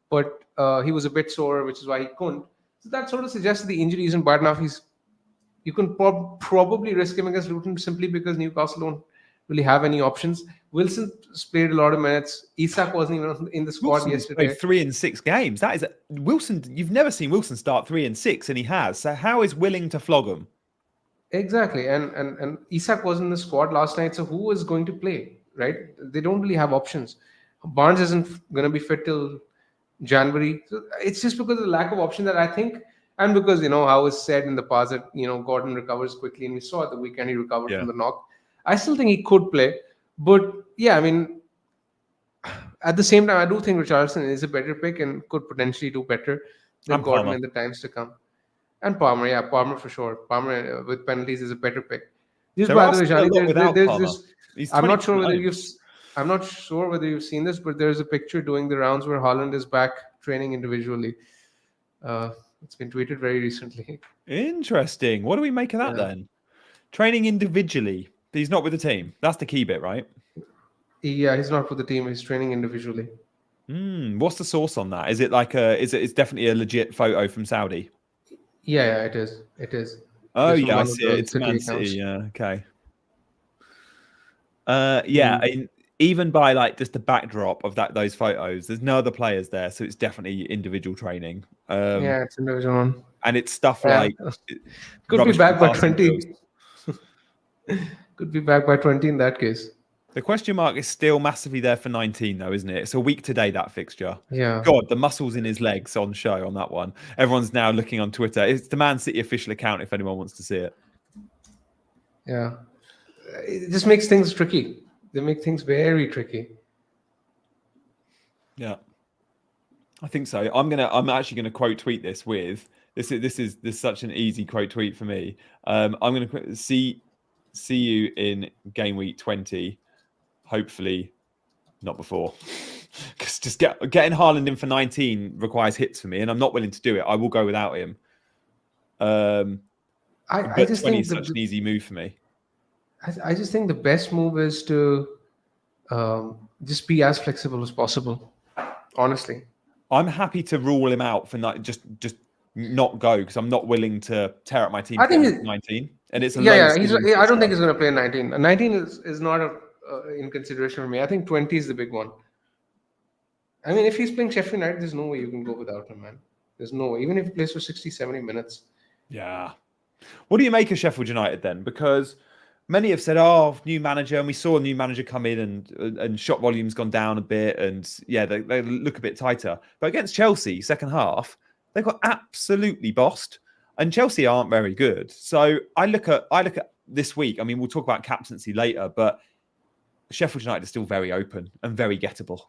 but he was a bit sore, which is why he couldn't. So that sort of suggests that the injury isn't bad enough. You can probably risk him against Luton simply because Newcastle don't really have any options. Wilson played a lot of minutes. Isak wasn't even in the squad yesterday.
Played 3 in 6 games. That is Wilson. You've never seen Wilson start 3 in 6, and he has. So how is willing to flog him?
Exactly, and Isak was in the squad last night. So who is going to play? Right? They don't really have options. Barnes isn't going to be fit till January. So it's just because of the lack of option that I think, and because how it's said in the past that Gordon recovers quickly, and we saw at the weekend he recovered from the knock. I still think he could play, but yeah, I mean, at the same time, I do think Richarlison is a better pick and could potentially do better than Gordon in the times to come. And Palmer, Palmer for sure. Palmer with penalties is a better pick. Just by the way, Shani, I'm not sure whether you've seen this, but there's a picture doing the rounds where Haaland is back training individually. It's been tweeted very recently.
Interesting. What do we make of that then? Training individually. He's not with the team. That's the key bit, right?
Yeah, he's not with the team. He's training individually.
What's the source on that? Is it like it's definitely a legit photo from Saudi?
Yeah, it is. It is.
Oh, yeah, I see it. It's Man City. Yeah, okay. Even by like just the backdrop of those photos, there's no other players there, so it's definitely individual training.
It's individual one,
and it's stuff like
could be back by 20. Could be back by 20 in that case.
The question mark is still massively there for 19, though, isn't it? It's a week today, that fixture.
Yeah.
God, the muscles in his legs on show on that one. Everyone's now looking on Twitter. It's the Man City official account if anyone wants to see it.
Yeah. it just makes things tricky. They make things very tricky.
Yeah, I think so. I'm actually gonna quote tweet this with this is such an easy quote tweet for me. I'm gonna see you in game week 20. Hopefully not before. Because just getting Haaland in for 19 requires hits for me, and I'm not willing to do it. I will go without him.
I just
20
think
is such an easy move for me.
I just think the best move is to just be as flexible as possible. Honestly,
I'm happy to rule him out for just not go because I'm not willing to tear up my team.
I think
19, and it's a
yeah.
low.
I don't think he's going to play 19. 19 is not in consideration for me. I think 20 is the big one. I mean, if he's playing Sheffield United, there's no way you can go without him, man. There's no way. Even if he plays for 60, 70 minutes.
Yeah. What do you make of Sheffield United then? Because many have said, "Oh, new manager," and we saw a new manager come in, and shot volume's gone down a bit, and yeah, they look a bit tighter. But against Chelsea, second half, they got absolutely bossed, and Chelsea aren't very good. So I look at this week. I mean, we'll talk about captaincy later, but Sheffield United is still very open and very gettable.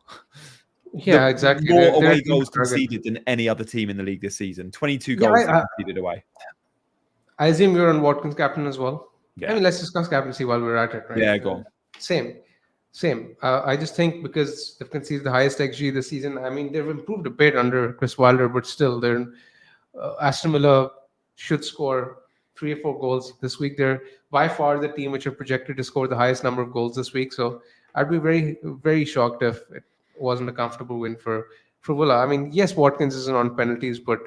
Yeah, exactly.
More
They're
away goals conceded than any other team in the league this season. 22 goals conceded away.
I assume you're on Watkins captain as well.
Yeah.
I mean, let's discuss captaincy while we're at it, right?
Yeah, go on.
Same. I just think because they've conceded the highest XG this season. I mean, they've improved a bit under Chris Wilder, but still, they're Aston Villa should score 3 or 4 goals this week. They're by far the team which are projected to score the highest number of goals this week. So I'd be very, very shocked if it wasn't a comfortable win for Villa. I mean, yes, Watkins isn't on penalties, but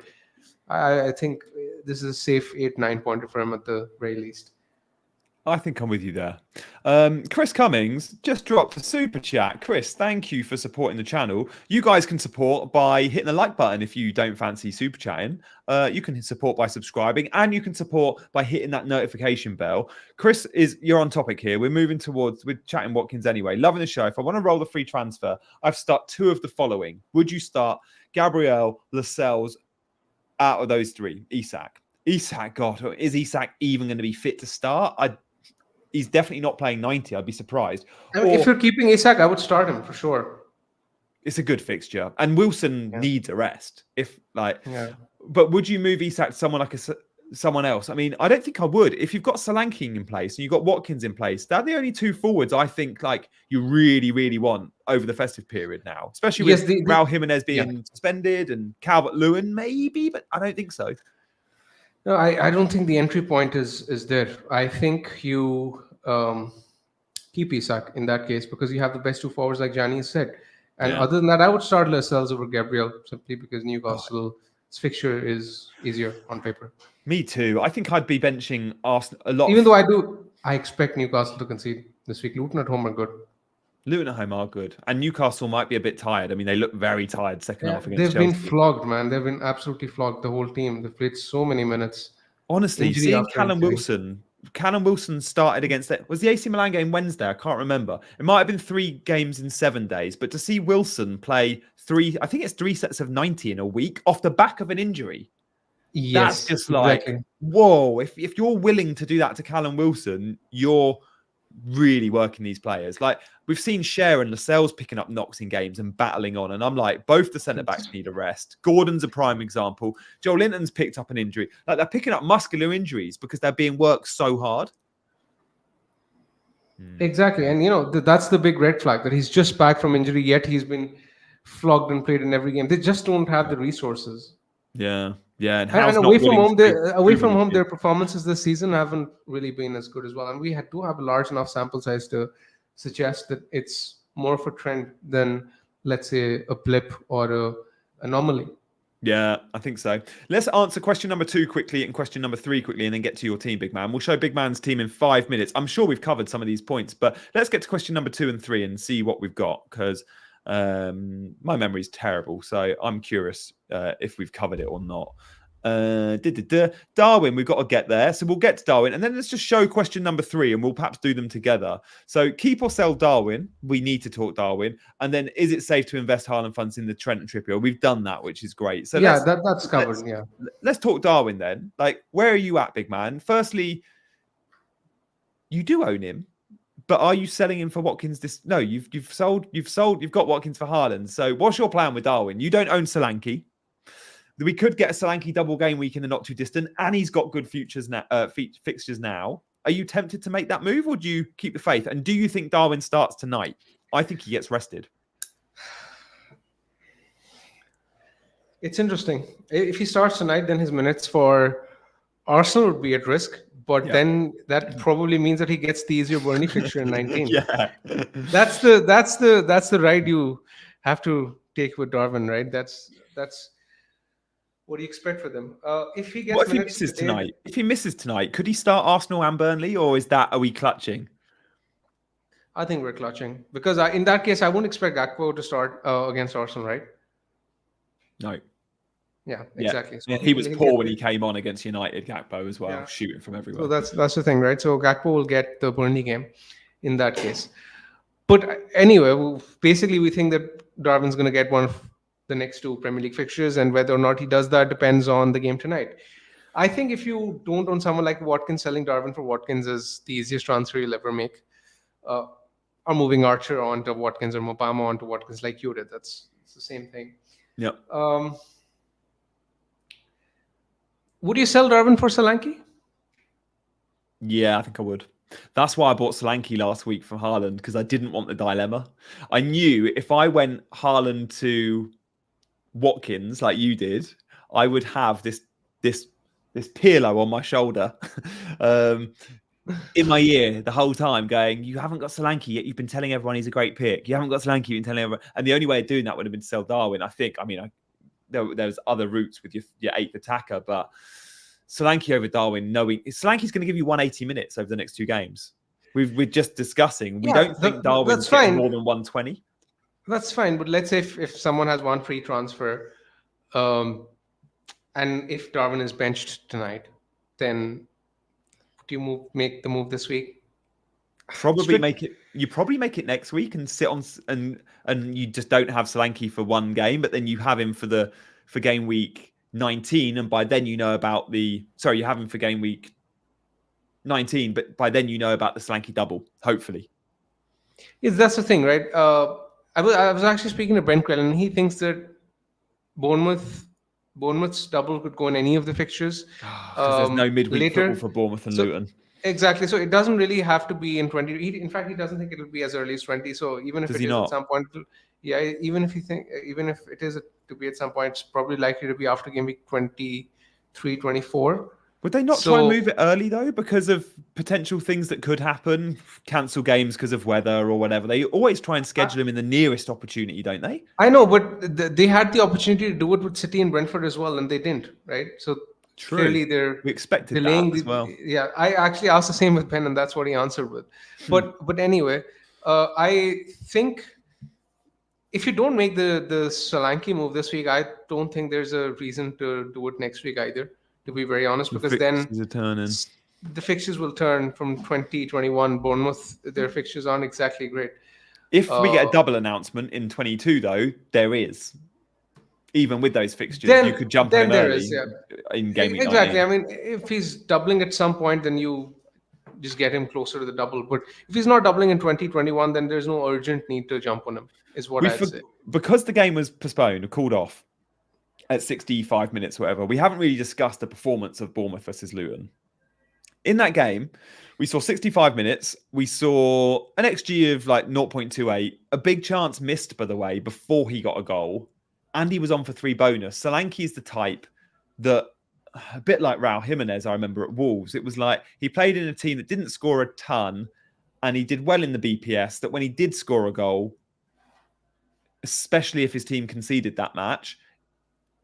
I think this is a safe 8-9 pointer for him at the very least.
I think I'm with you there. Chris Cummings just dropped a super chat. Chris, thank you for supporting the channel. You guys can support by hitting the like button if you don't fancy super chatting. You can support by subscribing, and you can support by hitting that notification bell. Chris, you're on topic here. We're chatting Watkins anyway. Loving the show. If I want to roll the free transfer, I've start 2 of the following. Would you start Gabriel, Lascelles out of those 3? Isak, God, is Isak even going to be fit to start? He's definitely not playing 90. I'd be surprised.
I mean, if you're keeping Isak, I would start him for sure.
It's a good fixture, and Wilson needs a rest. But would you move Isak to someone else? I mean, I don't think I would. If you've got Solanke in place and you've got Watkins in place, they're the only 2 forwards I think you really, really want over the festive period now, especially with Raul Jimenez being suspended and Calvert-Lewin maybe, but I don't think so.
No, I don't think the entry point is there. I think you keep Isak in that case because you have the best 2 forwards, like Gianni said. And other than that, I would start Lascelles over Gabriel simply because Newcastle's fixture is easier on paper.
Me too. I think I'd be benching Arsenal a lot.
Even though I expect Newcastle to concede this week. Luton at home are good.
Luton at home are good. And Newcastle might be a bit tired. I mean, they look very tired second half against
Chelsea. They've been flogged, man. They've been absolutely flogged, the whole team. They've played so many minutes.
Honestly, seeing Callum Wilson started against it. Was the AC Milan game Wednesday? I can't remember. It might have been 3 games in 7 days. But to see Wilson play 3 sets of 90 in a week off the back of an injury.
Yes,
that's just exactly. Whoa. If you're willing to do that to Callum Wilson, you're really working these players. Like we've seen Cher and Lascelles picking up knocks in games and battling on, and I'm like, both the centre backs need a rest. Gordon's a prime example. Joe Linton's picked up an injury. Like they're picking up muscular injuries because they're being worked so hard.
Exactly, and that's the big red flag that he's just back from injury, yet he's been flogged and played in every game. They just don't have the resources.
Yeah. And
away from home, their performances this season haven't really been as good as well. And we do have a large enough sample size to suggest that it's more of a trend than, let's say, a blip or a anomaly.
Yeah, I think so. Let's answer question number 2 quickly and question number 3 quickly, and then get to your team, Big Man. We'll show Big Man's team in 5 minutes. I'm sure we've covered some of these points, but let's get to question number 2 and 3 and see what we've got, because my memory is terrible, so I'm curious if we've covered it or not. Darwin, we've got to get there, so we'll get to Darwin, and then let's just show question number 3, and we'll perhaps do them together. So keep or sell Darwin. We need to talk Darwin, and then is it safe to invest Haaland funds in the Trent and Trippier? We've done that, which is great. So
that's covered.
Let's talk Darwin then. Like, where are you at, Big Man? Firstly, you do own him. But are you selling him for Watkins? No, you've got Watkins for Haaland. So what's your plan with Darwin? You don't own Solanke. We could get a Solanke double game week in the not too distant, and he's got good fixtures now. Are you tempted to make that move, or do you keep the faith? And do you think Darwin starts tonight? I think he gets rested.
It's interesting. If he starts tonight, then his minutes for Arsenal would be at risk. But then that probably means that he gets the easier Burnley fixture in 19.
Yeah,
that's the ride you have to take with Darwin, right? That's what do you expect for them? If he gets
what if he misses tonight? If he misses tonight, could he start Arsenal and Burnley, or are we clutching?
I think we're clutching because in that case, I wouldn't expect Gakpo to start against Arsenal, right?
No.
Yeah, exactly.
So he was poor when he came on against United, Gakpo as well, shooting from everywhere.
So that's the thing, right? So Gakpo will get the Burnley game in that case. But anyway, basically we think that Darwin's going to get one of the next 2 Premier League fixtures, and whether or not he does that depends on the game tonight. I think if you don't own someone like Watkins, selling Darwin for Watkins is the easiest transfer you'll ever make. Or moving Archer onto Watkins or Mopama onto Watkins like you did. It's the same thing.
Yep.
Would you sell Darwin for Solanke?
Yeah, I think I would. That's why I bought Solanke last week from Haaland, because I didn't want the dilemma. I knew if I went Haaland to Watkins like you did, I would have this pillow on my shoulder in my ear the whole time going, you haven't got Solanke yet, you've been telling everyone he's a great pick. You haven't got Solanke, you've been telling everyone. And the only way of doing that would have been to sell Darwin, I think. I mean, there's other routes with your 8th attacker, but Solanke over Darwin, knowing Solanke's going to give you 180 minutes over the next 2 games. We're just discussing. We don't think Darwin's getting more than 120.
That's fine, but let's say if someone has one free transfer, and if Darwin is benched tonight, then do you make the move this week?
You probably make it next week and sit on and you just don't have Solanke for one game, but then you have him for game week 19, and by then you know about you have him for game week 19, but by then you know about the Solanke double, hopefully.
Yes, that's the thing, right? I was actually speaking to Brent Quellen, and he thinks that Bournemouth's double could go in any of the fixtures.
Because there's no midweek football for Bournemouth and Luton.
Exactly. So it doesn't really have to be in 20. In fact, he doesn't think it'll be as early as 20. So even if it is at some point, even if it is to be at some point, it's probably likely to be after game week 23, 24.
Would they not try and move it early, though, because of potential things that could happen? Cancel games because of weather or whatever. They always try and schedule them in the nearest opportunity, don't they?
I know, but they had the opportunity to do it with City and Brentford as well, and they didn't, right? So clearly
we expected
delaying
that as well.
Yeah, I actually asked the same with Ben, and that's what he answered with. But anyway, I think if you don't make the Solanke move this week, I don't think there's a reason to do it next week either, to be very honest, because then the fixtures will turn from 2021. Bournemouth, their fixtures aren't exactly great.
If we get a double announcement in 22, though, there is. Even with those fixtures, you could jump in early in game week 19.
Exactly. I mean, if he's doubling at some point, then you just get him closer to the double. But if he's not doubling in 2021, then there's no urgent need to jump on him, is what I'd say.
Because the game was postponed or called off at 65 minutes or whatever, we haven't really discussed the performance of Bournemouth versus Luton. In that game, we saw 65 minutes. We saw an XG of like 0.28, a big chance missed, by the way, before he got a goal. And he was on for 3 bonus. Solanke is the type that, a bit like Raul Jimenez, I remember at Wolves, it was like he played in a team that didn't score a ton and he did well in the BPS, that when he did score a goal, especially if his team conceded that match,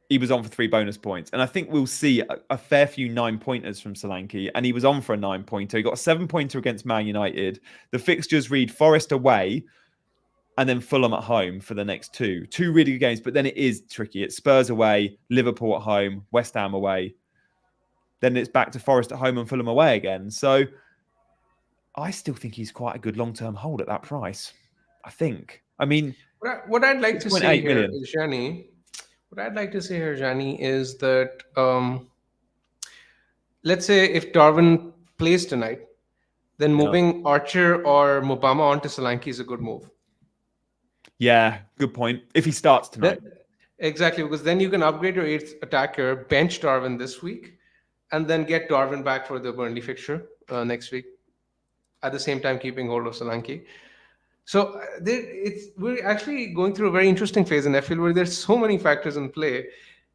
he was on for 3 bonus points. And I think we'll see a fair few 9-pointers from Solanke, and he was on for a 9-pointer. He got a 7-pointer against Man United. The fixtures read Forest away, and then Fulham at home for the next 2. 2 really good games, but then it is tricky. It's Spurs away, Liverpool at home, West Ham away. Then it's back to Forest at home and Fulham away again. So I still think he's quite a good long-term hold at that price. I think. I mean,
what I'd like to say here, Jani, is that let's say if Darwin plays tonight, then
Yeah.
moving Archer or Mubama onto Solanke is a good move.
Yeah, good point. If he starts tonight.
Exactly, because then you can upgrade your eighth attacker, bench Darwin this week, and then get Darwin back for the Burnley fixture next week. At the same time, keeping hold of Solanke. So we're actually going through a very interesting phase in FPL where there's so many factors in play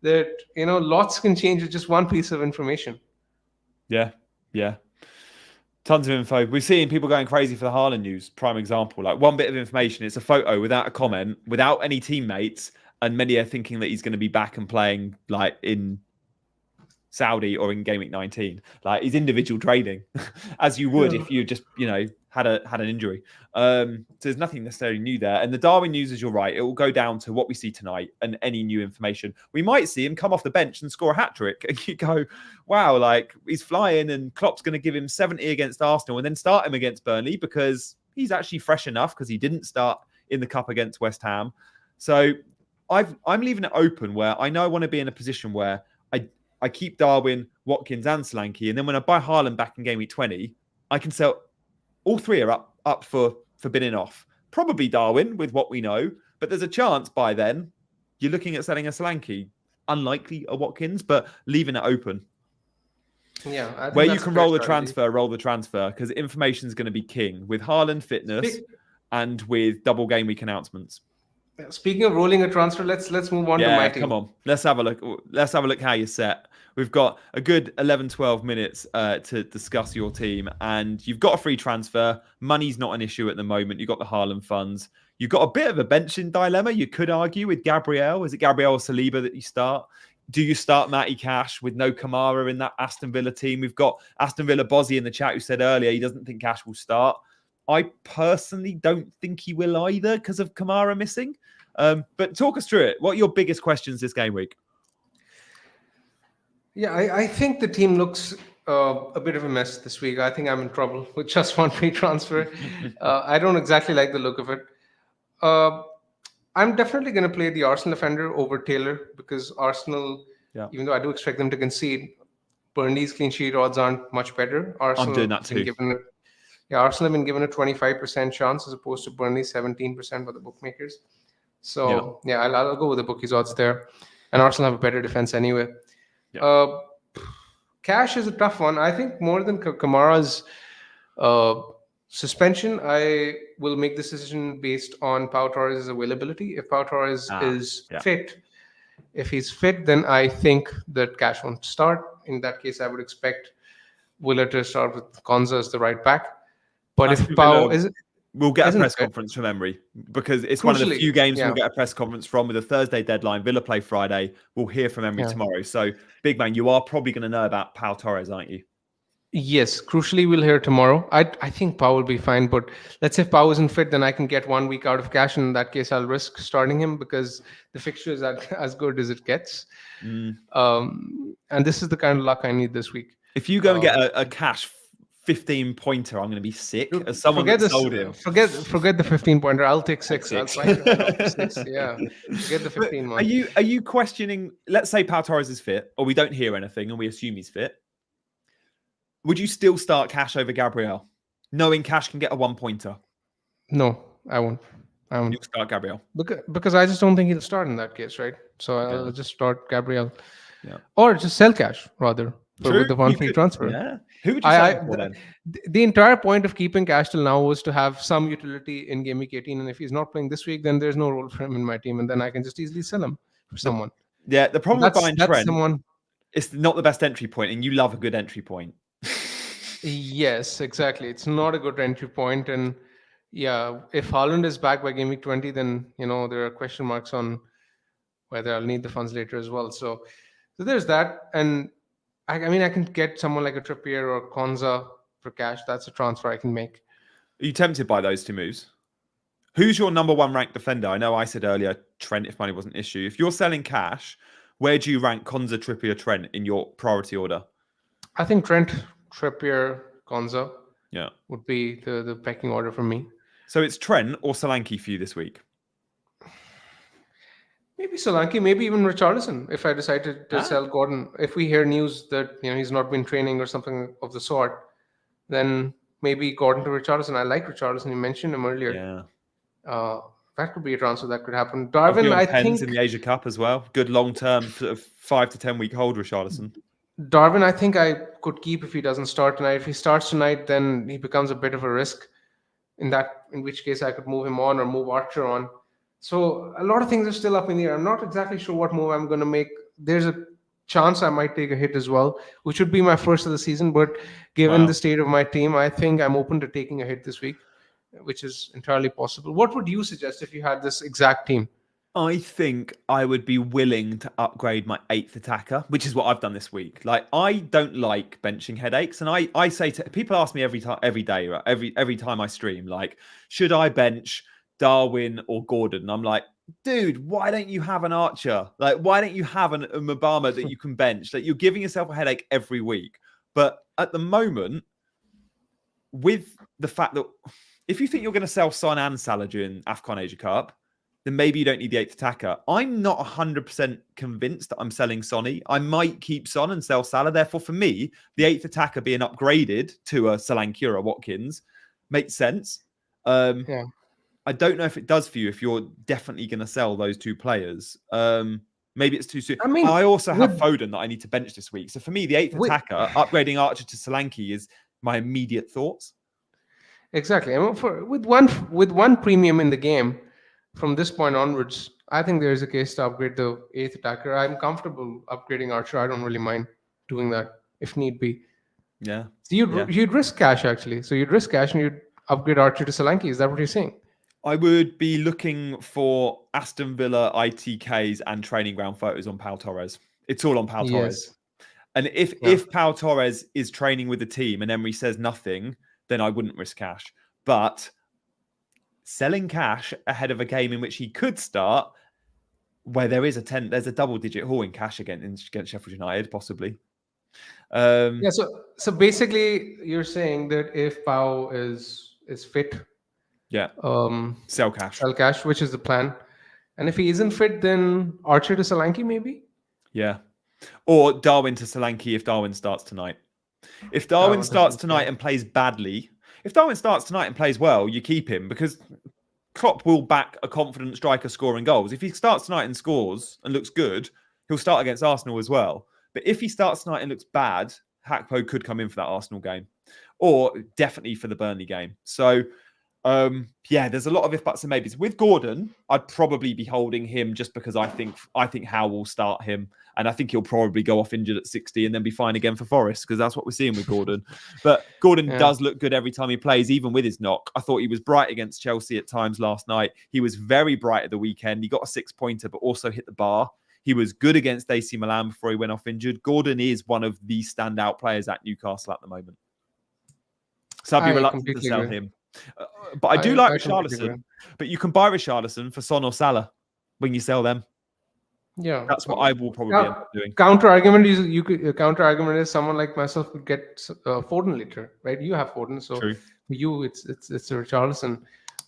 that lots can change with just one piece of information.
Yeah, yeah. Tons of info. We're seeing people going crazy for the Haaland news. Prime example, like one bit of information. It's a photo without a comment, without any teammates, and many are thinking that he's going to be back and playing like in Saudi or in Game Week 19. Like he's individual trading, as you would if you just had an injury. So there's nothing necessarily new there. And the Darwin news, as you're right, it will go down to what we see tonight and any new information. We might see him come off the bench and score a hat trick, and you go, "Wow, like he's flying!" And Klopp's going to give him 70 against Arsenal, and then start him against Burnley because he's actually fresh enough because he didn't start in the cup against West Ham. So I'm leaving it open where I know I want to be in a position where I keep Darwin, Watkins, and Solanke, and then when I buy Haaland back in Game Week 20, I can sell all three are up for bidding off. Probably Darwin with what we know, but there's a chance by then you're looking at selling a Solanke. Unlikely a Watkins, but leaving it open.
Yeah, I think
where you can roll the transfer because information is going to be king with Haaland fitness and with double game week announcements.
Speaking of rolling a transfer, let's move on to my team.
Come on. Let's have a look. Let's have a look how you're set. We've got a good 11, 12 minutes to discuss your team. And you've got a free transfer. Money's not an issue at the moment. You've got the Haaland funds. You've got a bit of a benching dilemma, you could argue, with Gabriel. Is it Gabriel or Saliba that you start? Do you start Matty Cash with no Kamara in that Aston Villa team? We've got Aston Villa Bozzy in the chat who said earlier he doesn't think Cash will start. I personally don't think he will either because of Kamara missing. But talk us through it. What are your biggest questions this game week?
Yeah, I think the team looks a bit of a mess this week. I think I'm in trouble with just one free transfer. I don't exactly like the look of it. I'm definitely going to play the Arsenal defender over Taylor because Arsenal, even though I do expect them to concede, Burnley's clean sheet odds aren't much better. Arsenal
I'm doing that too.
Arsenal have been given a 25% chance as opposed to Burnley 17% by the bookmakers. So I'll go with the bookies odds there. And Arsenal have a better defense anyway. Cash is a tough one. I think more than Kamara's suspension, I will make this decision based on Pau Torres' availability. If Pau Torres is fit, if he's fit, then I think that Cash won't start. In that case, I would expect Willer to start with Konza as the right back. But if Pau is...
We'll get a press conference from Emery because it's one of the few games we'll get a press conference from with a Thursday deadline. Villa play Friday. We'll hear from Emery tomorrow. So, big man, you are probably going to know about Pau Torres, aren't you?
Yes, crucially, we'll hear tomorrow. I think Pau will be fine, but let's say if Pau isn't fit, then I can get 1 week out of Cash. And in that case, I'll risk starting him because the fixture is as good as it gets. And this is the kind of luck I need this week.
If you go and get a Cash 15-pointer, I'm going to be sick. As someone that sold him.
Forget the 15-pointer. I'll take 6. I'll take 6. Yeah, get the 15 one.
Are you questioning? Let's say Pau Torres is fit, or we don't hear anything, and we assume he's fit. Would you still start Cash over Gabriel, knowing Cash can get a 1-pointer?
No, I won't.
You'll start Gabriel
because I just don't think he'll start in that case, right? So I'll just start Gabriel, or just sell Cash rather. With the one free transfer.
Yeah. Who would you sell for then?
The entire point of keeping Cash till now was to have some utility in Game Week 18. And if he's not playing this week, then there's no role for him in my team. And then I can just easily sell him for someone.
Yeah, the problem with buying Trent, it's not the best entry point, and you love a good entry point.
Yes, exactly. It's not a good entry point. And if Haaland is back by Game Week 20, then, there are question marks on whether I'll need the funds later as well. So there's that. And I mean, I can get someone like a Trippier or Konza for Cash. That's a transfer I can make.
Are you tempted by those two moves? Who's your number one ranked defender? I know I said earlier Trent if money wasn't an issue. If you're selling Cash, where do you rank Konza, Trippier, Trent in your priority order?
I think Trent, Trippier, Konza would be the pecking order for me.
So it's Trent or Solanke for you this week?
Maybe Solanke, maybe even Richarlison. If I decided to sell Gordon, if we hear news that he's not been training or something of the sort, then maybe Gordon to Richarlison. I like Richarlison. You mentioned him earlier.
Yeah.
Uh, that could be a transfer that could happen.
I'll be
Darwin,
on
I
pens in
think
the Asia Cup as well. Good long-term sort of 5 to 10 week hold, Richarlison.
Darwin, I think I could keep if he doesn't start tonight. If he starts tonight, then he becomes a bit of a risk. In which case I could move him on or move Archer on. So a lot of things are still up in the air. I'm not exactly sure what move I'm going to make. There's a chance I might take a hit as well, which would be my first of the season. But given the
Wow.
state of my team, I think I'm open to taking a hit this week, which is entirely possible. What would you suggest if you had this exact team?
I think I would be willing to upgrade my 8th attacker, which is what I've done this week. Like, I don't like benching headaches, and I say to people, ask me every day, right? Every time I stream, like, should I bench Darwin or Gordon? And I'm like, dude, why don't you have an Archer? Like, why don't you have a Mabama that you can bench? Like, you're giving yourself a headache every week. But at the moment, with the fact that if you think you're going to sell Son and Salah during AFCON Asia Cup, then maybe you don't need the 8th attacker. I'm not 100% convinced that I'm selling Sonny. I might keep Son and sell Salah. Therefore, for me, the 8th attacker being upgraded to a Solanke or a Watkins makes sense.
Yeah.
I don't know if it does for you if you're definitely going to sell those two players. Maybe it's too soon.
I mean,
I also have Foden that I need to bench this week. So for me, the 8th attacker, upgrading Archer to Solanke is my immediate thoughts.
Exactly. I mean, with one premium in the game, from this point onwards, I think there is a case to upgrade the 8th attacker. I'm comfortable upgrading Archer. I don't really mind doing that if need be.
Yeah.
So you'd risk cash actually. So you'd risk cash and you'd upgrade Archer to Solanke. Is that what you're saying?
I would be looking for Aston Villa ITKs and training ground photos on Pau Torres. It's all on Pau Torres. And if Pau Torres is training with the team and Emery says nothing, then I wouldn't risk cash. But selling cash ahead of a game in which he could start, where there's a double-digit haul in cash against Sheffield United, possibly.
So basically, you're saying that if Pau is fit,
sell cash,
which is the plan, and if he isn't fit, then Archer to Solanke maybe.
Yeah, or Darwin to Solanke if Darwin starts tonight. If Darwin starts tonight and plays badly. If Darwin starts tonight and plays well, you keep him because Klopp will back a confident striker scoring goals. If he starts tonight and scores and looks good, he'll start against Arsenal as well. But if he starts tonight and looks bad, Hakpo could come in for that Arsenal game or definitely for the Burnley game. So, there's a lot of if, buts and maybes. With Gordon, I'd probably be holding him just because I think Howe will start him. And I think he'll probably go off injured at 60 and then be fine again for Forest because that's what we're seeing with Gordon. But Gordon does look good every time he plays, even with his knock. I thought he was bright against Chelsea at times last night. He was very bright at the weekend. He got a 6-pointer, but also hit the bar. He was good against AC Milan before he went off injured. Gordon is one of the standout players at Newcastle at the moment. So I'd be reluctant to sell him. But I do like Richarlison. But you can buy Richarlison for Son or Salah when you sell them.
Yeah,
that's what I will probably end up doing.
Counter argument is someone like myself could get Foden later, right? You have Foden, so
True.
For you it's a Richarlison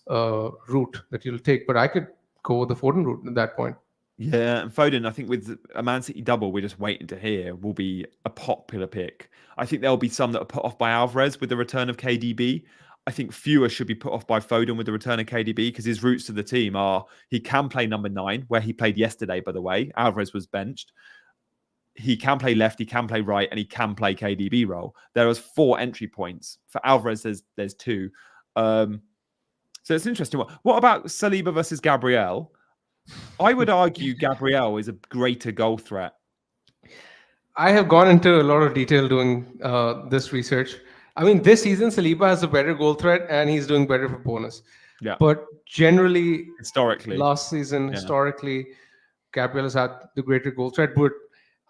route that you'll take, but I could go the Foden route at that point.
Yeah, and Foden, I think with a Man City double, we're just waiting to hear, will be a popular pick. I think there'll be some that are put off by Alvarez with the return of KDB. I think fewer should be put off by Foden with the return of KDB because his roots to the team are he can play number 9, where he played yesterday, by the way. Alvarez was benched. He can play left, he can play right, and he can play KDB role. There is 4 entry points. For Alvarez, there's 2. So it's interesting. What about Saliba versus Gabriel? I would argue Gabriel is a greater goal threat.
I have gone into a lot of detail doing this research. I mean, this season, Saliba has a better goal threat and he's doing better for bonus.
Yeah.
But generally,
historically,
Gabriel has had the greater goal threat. But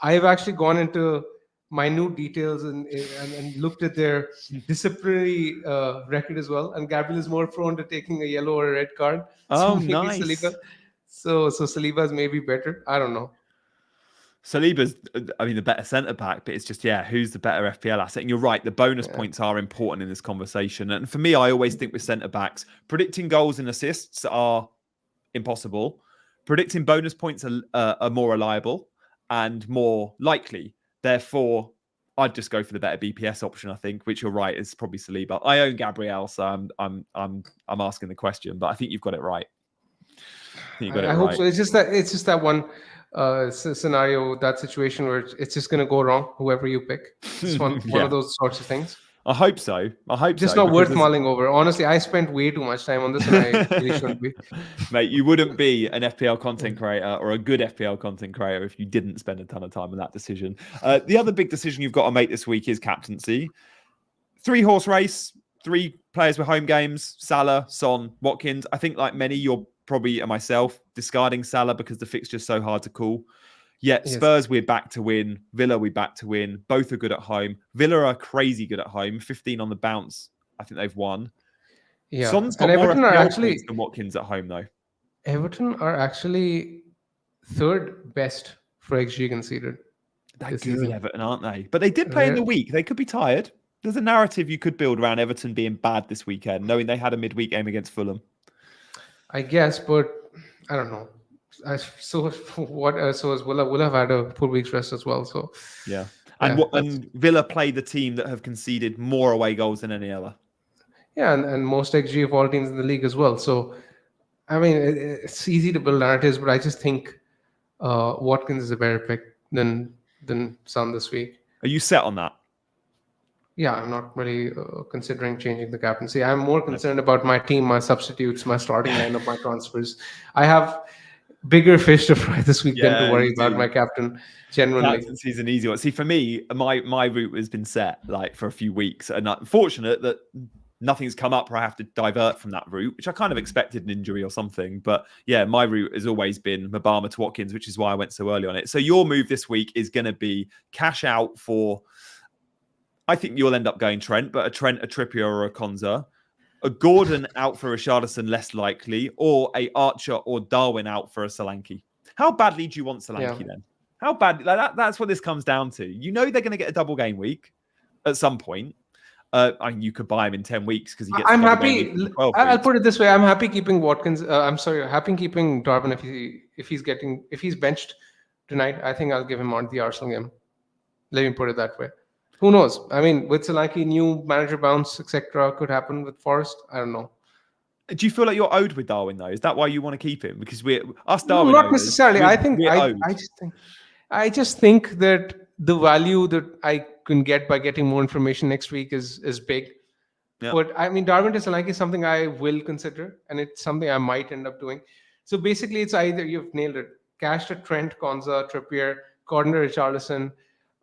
I have actually gone into minute details and looked at their disciplinary record as well. And Gabriel is more prone to taking a yellow or a red card.
Oh, nice.
So Saliba is maybe better. I don't know.
Saliba's, the better centre-back, but it's just, who's the better FPL asset? And you're right, the bonus points are important in this conversation. And for me, I always think with centre-backs, predicting goals and assists are impossible. Predicting bonus points are more reliable and more likely. Therefore, I'd just go for the better BPS option, I think, which you're right is probably Saliba. I own Gabriel, so I'm asking the question, but I think you've got it right.
I hope so. It's just that one scenario, that situation where it's just going to go wrong, whoever you pick. It's one of those sorts of things.
I hope so.
Just not worth mulling over. Honestly, I spent way too much time on this, and I really shouldn't be.
Mate, you wouldn't be an FPL content creator or a good FPL content creator if you didn't spend a ton of time on that decision. The other big decision you've got to make this week is captaincy. 3-horse race, 3 players with home games: Salah, Son, Watkins. I think, like many, you're probably, and myself, discarding Salah because the fixture's so hard to call. Yet Spurs, we're back to win. Villa, we're back to win. Both are good at home. Villa are crazy good at home. 15 on the bounce. I think they've won.
Yeah.
Son's got more FPL points than Watkins at home, though.
Everton are actually 3rd best for XG conceded.
They're good, Everton, aren't they? But they did play in the week. They could be tired. There's a narrative you could build around Everton being bad this weekend, knowing they had a midweek game against Fulham.
I guess, but I don't know. So as Villa will have had a full week's rest as well. So
yeah, and Villa play the team that have conceded more away goals than any other.
Yeah, and most XG of all teams in the league as well. So I mean, it's easy to build narratives, but I just think Watkins is a better pick than Son this week.
Are you set on that?
Yeah, I'm not really considering changing the captaincy. I'm more concerned about my team, my substitutes, my starting lineup, my transfers. I have bigger fish to fry this week than to worry about my captain. Generally,
captaincy's an easy one. See, for me, my route has been set like for a few weeks, and I'm fortunate that nothing's come up where I have to divert from that route, which I kind of expected an injury or something. But yeah, my route has always been Mabama to Watkins, which is why I went so early on it. So your move this week is going to be cash out for. I think you'll end up going Trent, but a Trippier, or a Konza. A Gordon out for a Richarlison, less likely, or a Archer or Darwin out for a Solanke. How badly do you want Solanke then? How bad? That's what this comes down to. You know they're going to get a double game week at some point. You could buy him in 10 weeks because he gets.
I'm happy. I'll put it this way: I'm happy keeping Watkins. Happy keeping Darwin if he's benched tonight. I think I'll give him on the Arsenal game. Let me put it that way. Who knows? I mean, with Solanke, new manager bounce, etc., could happen with Forest. I don't know.
Do you feel like you're owed with Darwin though? Is that why you want to keep him? Because Darwin.
Not necessarily. I just think that the value that I can get by getting more information next week is big. Yeah. But I mean, Darwin to Solanke is something I will consider, and it's something I might end up doing. So basically, it's either you've nailed it: cash to Trent, Konza, Trippier, Gordon, Richarlison,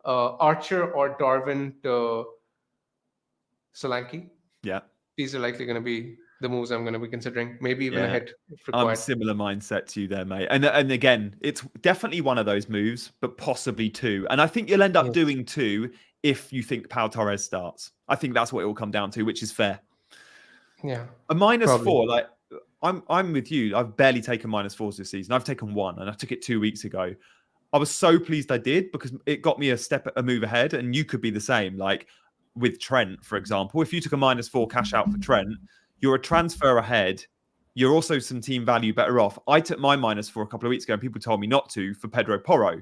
Archer, or Darwin to Solanke.
Yeah,
these are likely going to be the moves I'm going to be considering. Maybe even a hit if required.
I'm similar mindset to you there, mate. And again, it's definitely one of those moves, but possibly 2. And I think you'll end up doing 2 if you think Pau Torres starts. I think that's what it will come down to, which is fair.
Yeah,
a -4. Like I'm with you. I've barely taken -4s this season. I've taken 1, and I took it 2 weeks ago. I was so pleased I did because it got me a move ahead, and you could be the same. Like with Trent, for example, if you took a -4 cash out for Trent, you're a transfer ahead. You're also some team value better off. I took my -4 a couple of weeks ago, and people told me not to for Pedro Porro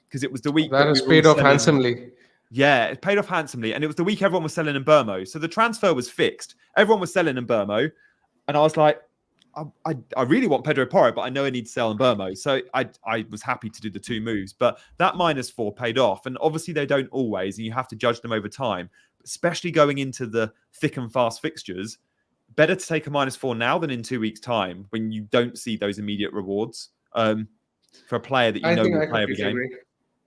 because it was the week
that has paid off handsomely.
Yeah, it paid off handsomely, and it was the week everyone was selling in Burmo, so the transfer was fixed. Everyone was selling in Burmo, and I was like, I really want Pedro Porro, but I know I need to sell in Burmo. So I was happy to do the 2 moves. But that -4 paid off. And obviously they don't always, and you have to judge them over time, especially going into the thick and fast fixtures. Better to take a -4 now than in 2 weeks' time when you don't see those immediate rewards for a player that you know will play every game.
Agree.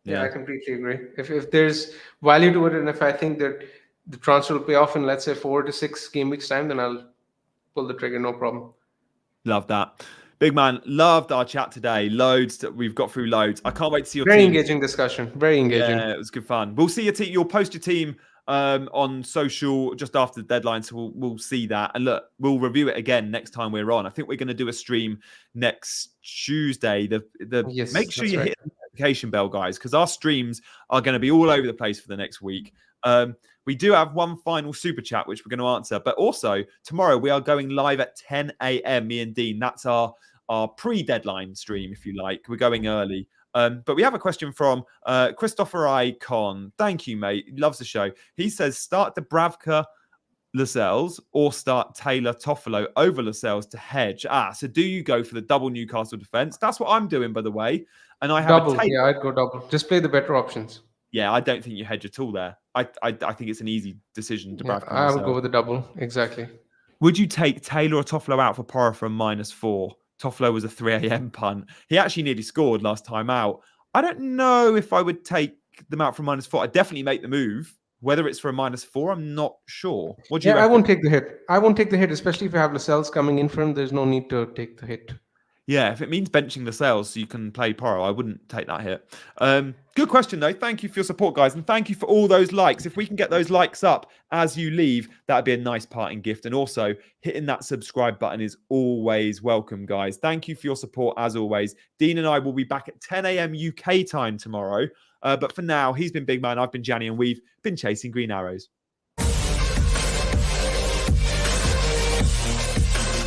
Yeah, I completely agree. If there's value to it, and if I think that the transfer will pay off in, let's say, 4 to 6 game weeks' time, then I'll pull the trigger, no problem.
Love that. Big man, loved our chat today. We've got through loads. I can't wait to see your team.
Very engaging discussion. Very engaging.
Yeah, it was good fun. We'll see your team. You'll post your team on social just after the deadline, so we'll see that. And look, we'll review it again next time we're on. I think we're going to do a stream next Tuesday. Make sure you hit the notification bell, guys, because our streams are going to be all over the place for the next week. We do have one final super chat, which we're going to answer. But also, tomorrow we are going live at 10 a.m., me and Dean. That's our pre-deadline stream, if you like. We're going early. But we have a question from Christopher Icon. Thank you, mate. He loves the show. He says, start Dubravka, Lascelles, or start Taylor Toffolo over Lascelles to hedge. So do you go for the double Newcastle defence? That's what I'm doing, by the way. And I have
double.
a Taylor.
Yeah, I'd go double. Just play the better options.
Yeah, I don't think you hedge at all there. I think it's an easy decision. Dubravka,
I would go with the double. Exactly.
Would you take Taylor or Toffolo out for Porro from -4? Toffolo was a 3 a.m. punt. He actually nearly scored last time out. I don't know if I would take them out for -4. I'd definitely make the move. Whether it's for a -4, I'm not sure. What do you reckon?
I won't take the hit. I won't take the hit, especially if you have Lascelles coming in for him. There's no need to take the hit.
Yeah, if it means benching the sales so you can play Porro, I wouldn't take that hit. Good question, though. Thank you for your support, guys. And thank you for all those likes. If we can get those likes up as you leave, that would be a nice parting gift. And also, hitting that subscribe button is always welcome, guys. Thank you for your support, as always. Dean and I will be back at 10 a.m. UK time tomorrow. But for now, he's been Big Man, I've been Janny, and we've been chasing green arrows.